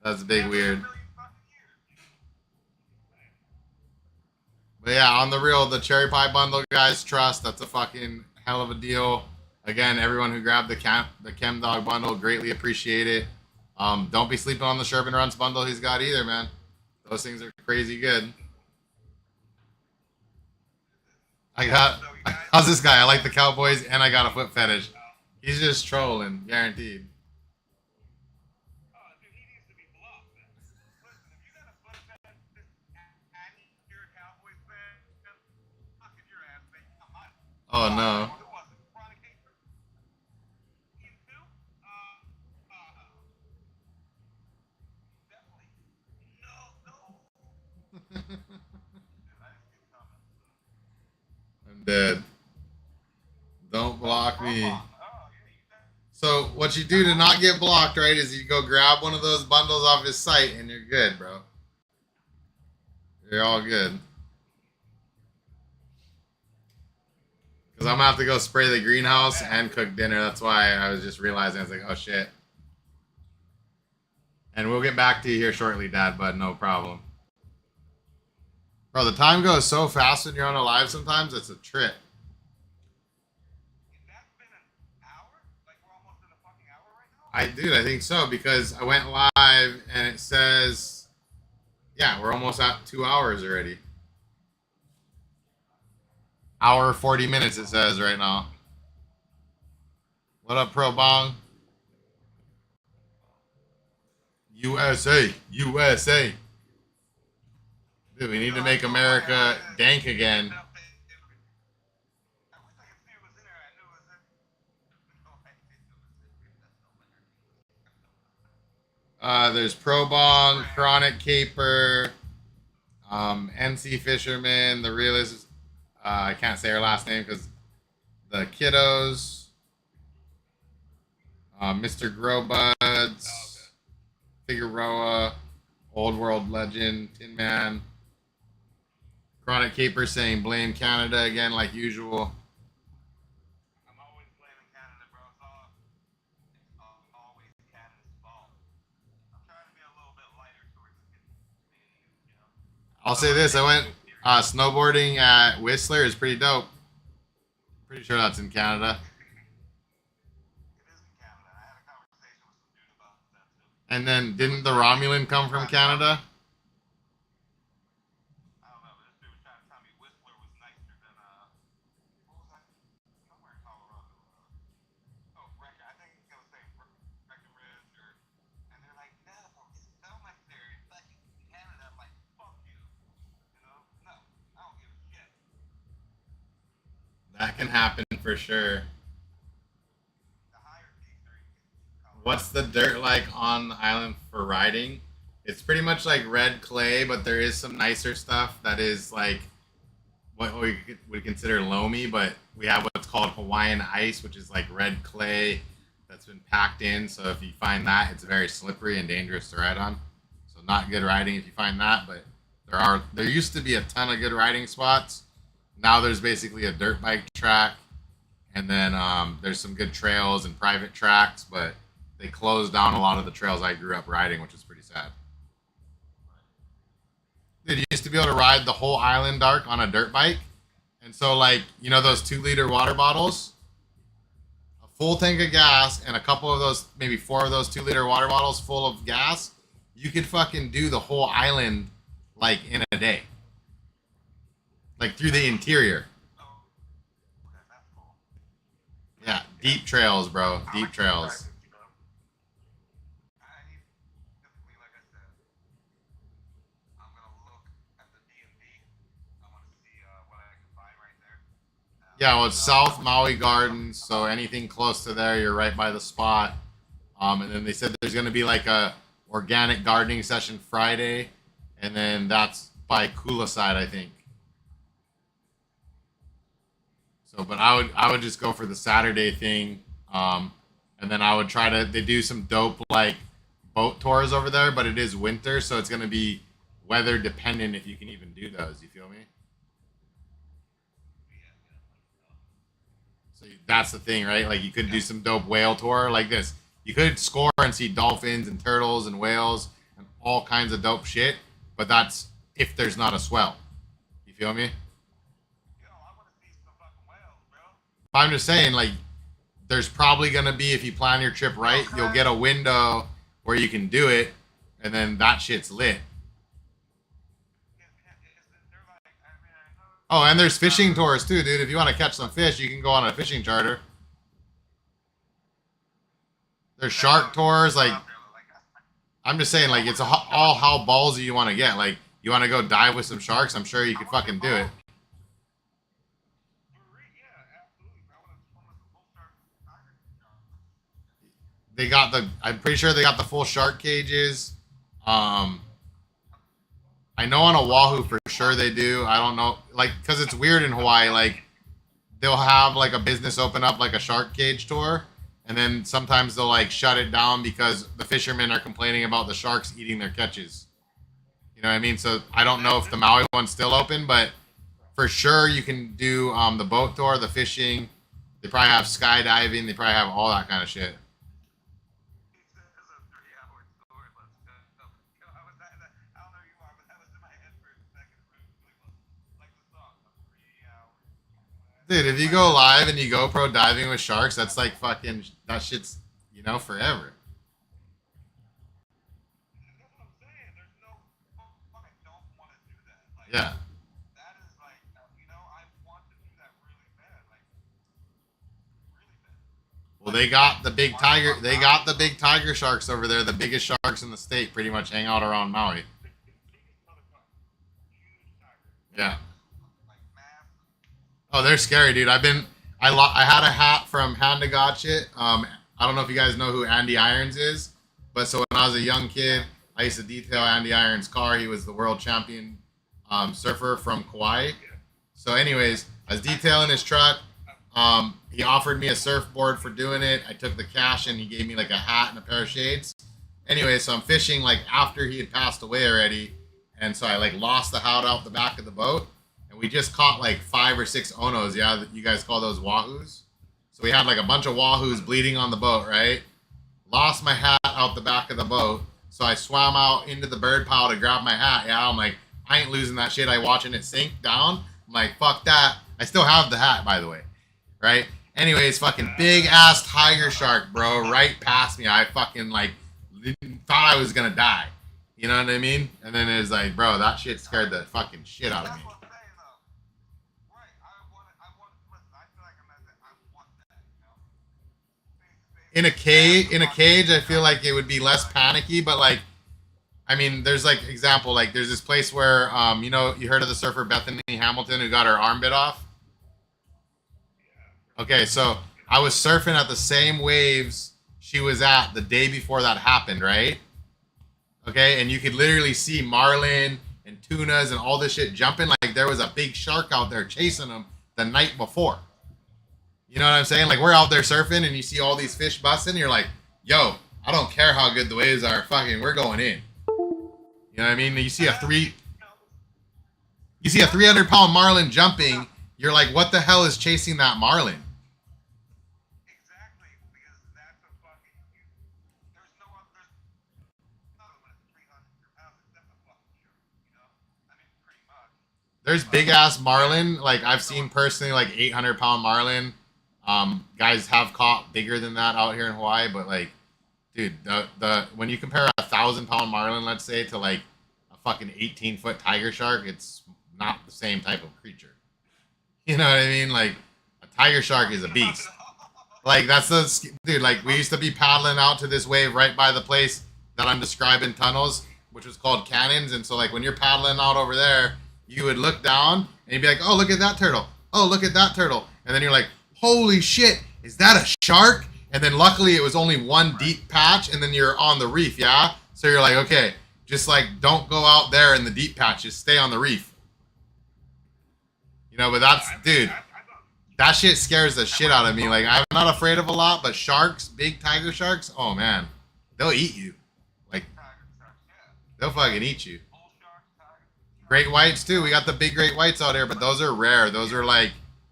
That's big weird. But yeah, on the real, the cherry pie bundle, guys, trust. That's a fucking hell of a deal. Again, everyone who grabbed the Chem Dog bundle, greatly appreciate it. Don't be sleeping on the Sherman Runs bundle he's got either, man. Those things are crazy good. How's this guy? I like the Cowboys and I got a foot fetish. He's just trolling, guaranteed. Oh no. I'm dead. Don't block me. So what you do to not get blocked, right, is you go grab one of those bundles off his site and you're good, bro. You're all good. Because I'm going to have to go spray the greenhouse and cook dinner. That's why I was just realizing, I was like, oh, shit. And we'll get back to you here shortly, Dad, but no problem. Bro, the time goes so fast when you're on a live sometimes, it's a trip. I think so, because I went live and it says, yeah, we're almost at 2 hours already. Hour 40 minutes it says right now. What up, Pro Bong? USA, USA. Dude, we need to make America dank again. There's Pro Bong, Chronic Caper, NC Fisherman, the realist. I can't say her last name because the kiddos, Mr. Growbuds, Figueroa, Old World Legend, Tin Man, Chronic Caper saying blame Canada again like usual. I'll say this: I went snowboarding at Whistler. Is pretty dope. Pretty sure that's in Canada. And then didn't the Romulan come from Canada? can happen for sure. What's the dirt like on the island for riding? It's pretty much like red clay, but there is some nicer stuff that is like what we would consider loamy, but we have what's called Hawaiian ice, which is like red clay that's been packed in. So if you find that, it's very slippery and dangerous to ride on. So not good riding if you find that, but there used to be a ton of good riding spots. Now there's basically a dirt bike track, and then there's some good trails and private tracks, but they closed down a lot of the trails I grew up riding, which is pretty sad. Dude, you used to be able to ride the whole island dark on a dirt bike. And so, like, you know those 2-liter water bottles? A full tank of gas and a couple of those, maybe 4 of those 2-liter water bottles full of gas, you could fucking do the whole island, like, in a day. Like, through the interior. Yeah, deep trails, bro. Deep trails. Yeah, well, it's South Maui Gardens, so anything close to there, you're right by the spot. And then they said there's going to be like a organic gardening session Friday, and then that's by Kula side, I think. So, but I would just go for the Saturday thing, and then I would try to. They do some dope like boat tours over there, but it is winter, so it's going to be weather dependent if you can even do those. You feel me? So that's the thing, right? Like you could do some dope whale tour like this. You could score and see dolphins and turtles and whales and all kinds of dope shit, but that's if there's not a swell. You feel me? I'm just saying, like, there's probably gonna be if you plan your trip right, you'll get a window where you can do it, and then that shit's lit. Oh, and there's fishing tours too, dude. If you want to catch some fish, you can go on a fishing charter. There's shark tours. Like, I'm just saying, like, it's all how ballsy you want to get. Like, you want to go dive with some sharks? I'm sure you could fucking do it. They got the. I'm pretty sure they got the full shark cages. Um, I know on Oahu for sure they do. I don't know, like, because it's weird in Hawaii. Like, they'll have like a business open up like a shark cage tour, and then sometimes they'll like shut it down because the fishermen are complaining about the sharks eating their catches. You know what I mean? So I don't know if the Maui one's still open, but for sure you can do the boat tour, the fishing. They probably have skydiving. They probably have all that kind of shit. Dude, if you go live and you GoPro diving with sharks, that's like fucking that shit's forever. Yeah. Well, they got the big tiger. They got the big tiger sharks over there. The biggest sharks in the state pretty much hang out around Maui. Yeah. Oh, they're scary, dude. I had a hat from Hand to Gotcha. I don't know if you guys know who Andy Irons is, but so when I was a young kid, I used to detail Andy Irons' car. He was the world champion surfer from Kauai. So, anyways, I was detailing his truck. He offered me a surfboard for doing it. I took the cash and he gave me like a hat and a pair of shades. Anyway, so I'm fishing like after he had passed away already, and so I like lost the hat out the back of the boat. We just caught like 5 or 6 onos. Yeah, you guys call those wahoos. So we had like a bunch of wahoos bleeding on the boat, right? Lost my hat out the back of the boat. So I swam out into the bird pile to grab my hat. Yeah, I'm like, I ain't losing that shit. I watching it sink down. I'm like, fuck that. I still have the hat, by the way. Right? Anyways, fucking big ass tiger shark, bro, right past me. I fucking like thought I was gonna die. You know what I mean? And then it's like, bro, that shit scared the fucking shit out of me. In a cage, I feel like it would be less panicky, but like, I mean, there's like example, like there's this place where you heard of the surfer Bethany Hamilton who got her arm bit off. Okay, so I was surfing at the same waves she was at the day before that happened, right? Okay, and you could literally see marlin and tunas and all this shit jumping like there was a big shark out there chasing them the night before. You know what I'm saying? Like we're out there surfing and you see all these fish busting, and you're like, yo, I don't care how good the waves are, fucking we're going in. You know what I mean? You see a 300-pound marlin jumping, you're like, what the hell is chasing that marlin? Exactly, because that's a fucking. There's no other. There's none of them at 300 pounds except a fucking shark. You know, I mean, pretty much. There's big ass marlin. Like I've seen personally, like 800-pound marlin. Guys have caught bigger than that out here in Hawaii, but like, dude, the when you compare a 1,000-pound marlin, let's say, to like a fucking 18-foot tiger shark, it's not the same type of creature. You know what I mean? Like a tiger shark is a beast. Like that's the dude. Like we used to be paddling out to this wave right by the place that I'm describing tunnels, which was called cannons. And so like when you're paddling out over there, you would look down and you'd be like, oh, look at that turtle. Oh, look at that turtle. And then you're like, holy shit, is that a shark? And then luckily it was only one deep patch, and then you're on the reef, yeah? So you're like, okay, just like don't go out there in the deep patch, just stay on the reef. You know, but that's, dude, that shit scares the shit out of me. Like, I'm not afraid of a lot, but sharks, big tiger sharks, oh man, they'll eat you. Like, they'll fucking eat you. Great whites too. We got the big great whites out here, but those are rare. Those are like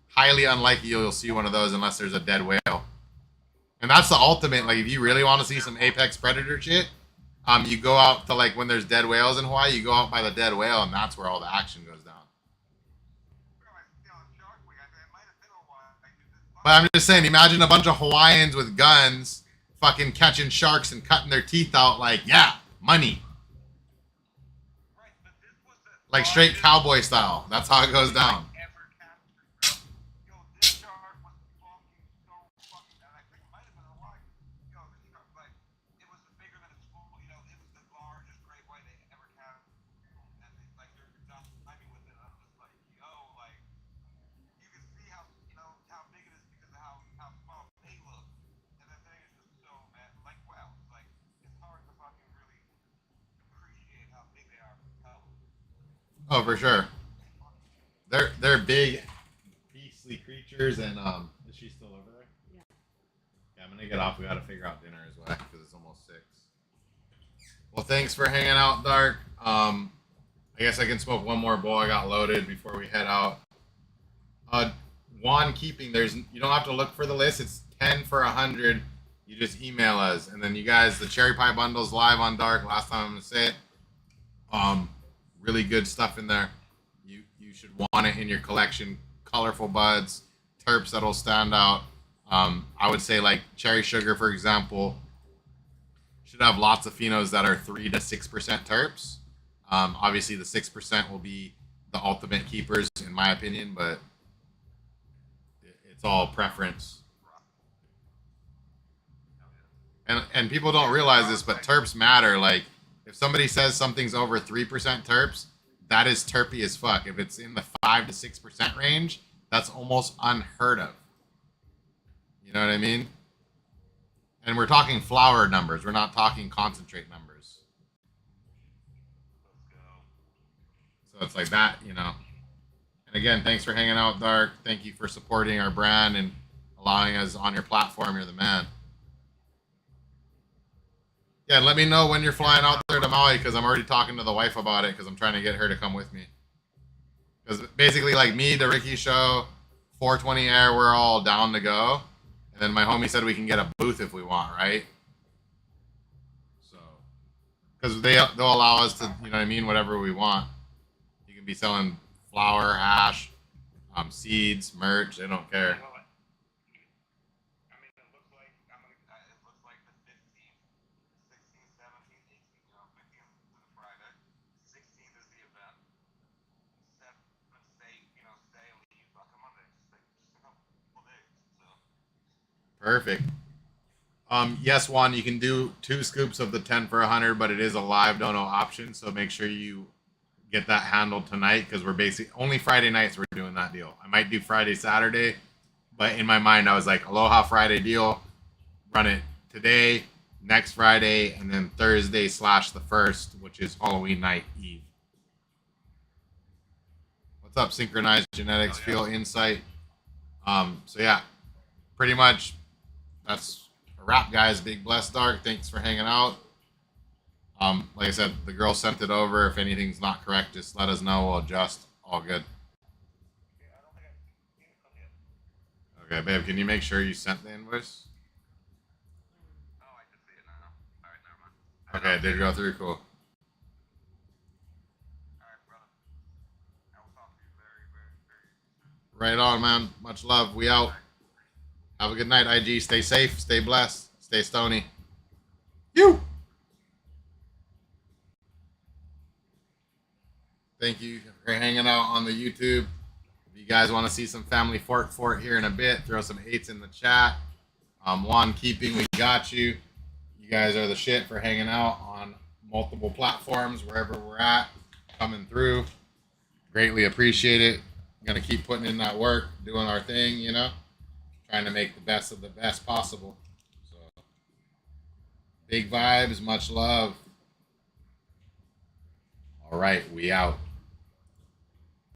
highly unlikely you'll see one of those unless there's a dead whale. And that's the ultimate. Like, if you really want to see some apex predator shit, you go out to like when there's dead whales in Hawaii. You go out by the dead whale, and that's where all the action goes down. But I'm just saying, imagine a bunch of Hawaiians with guns fucking catching sharks and cutting their teeth out like, yeah, money. Like straight cowboy style. That's how it goes down. Oh, for sure. They're big, beastly creatures, and is she still over there? Yeah, I'm gonna get off. We gotta figure out dinner as well because it's almost 6. Well, thanks for hanging out, Dark. I guess I can smoke one more bowl. I got loaded before we head out. Wand keeping. You don't have to look for the list. It's 10 for 100. You just email us, and then you guys, the cherry pie bundles live on Dark. Last time I'm gonna say it. Really good stuff in there. You should want it in your collection. Colorful buds, terps that'll stand out. I would say like cherry sugar, for example, should have lots of phenos that are 3 to 6% terps. Obviously, the 6% will be the ultimate keepers, in my opinion, but it's all preference. And people don't realize this, but terps matter. Like, if somebody says something's over 3% terps, that is terpy as fuck. If it's in the 5 to 6% range, that's almost unheard of. You know what I mean? And we're talking flower numbers. We're not talking concentrate numbers. So it's like that, you know. And again, thanks for hanging out, Dark. Thank you for supporting our brand and allowing us on your platform. You're the man. Yeah, and let me know when you're flying out there to Maui, because I'm already talking to the wife about it, because I'm trying to get her to come with me. Because basically, like me, the Ricky Show, 420 Air, we're all down to go. And then my homie said we can get a booth if we want, right? So, because they'll allow us to, you know what I mean, whatever we want. You can be selling flour, hash, seeds, merch. They don't care. Perfect. Yes, Juan, you can do 2 scoops of the 10 for 100, but it is a live dono option, so make sure you get that handled tonight, because we're basically only Friday nights we're doing that deal. I might do Friday, Saturday, But in my mind, I was like, Aloha Friday deal. Run it today, next Friday, and then Thursday / the 1st, which is Halloween night Eve. What's up, Synchronized Genetics, Feel Insight? So yeah, pretty much that's a wrap, guys. Big bless, Dark. Thanks for hanging out. Like I said, the girl sent it over. If anything's not correct, just let us know. We'll adjust. All good. Okay, I don't think I've seen it come yet. Okay, babe, can you make sure you sent the invoice? Oh, I can see it now. Alright, never mind. Okay, it did go through. Cool. Alright, brother. I will talk to you very, very, very soon. Right on, man. Much love. We out. Have a good night, IG. Stay safe. Stay blessed. Stay stony. You. Thank you for hanging out on the YouTube. If you guys want to see some family fort here in a bit, throw some 8s in the chat. Juan Keeping, we got you. You guys are the shit for hanging out on multiple platforms, wherever we're at, coming through. Greatly appreciate it. Gonna keep putting in that work, doing our thing, you know, trying to make the best of the best possible. So, big vibes, much love. All right, we out.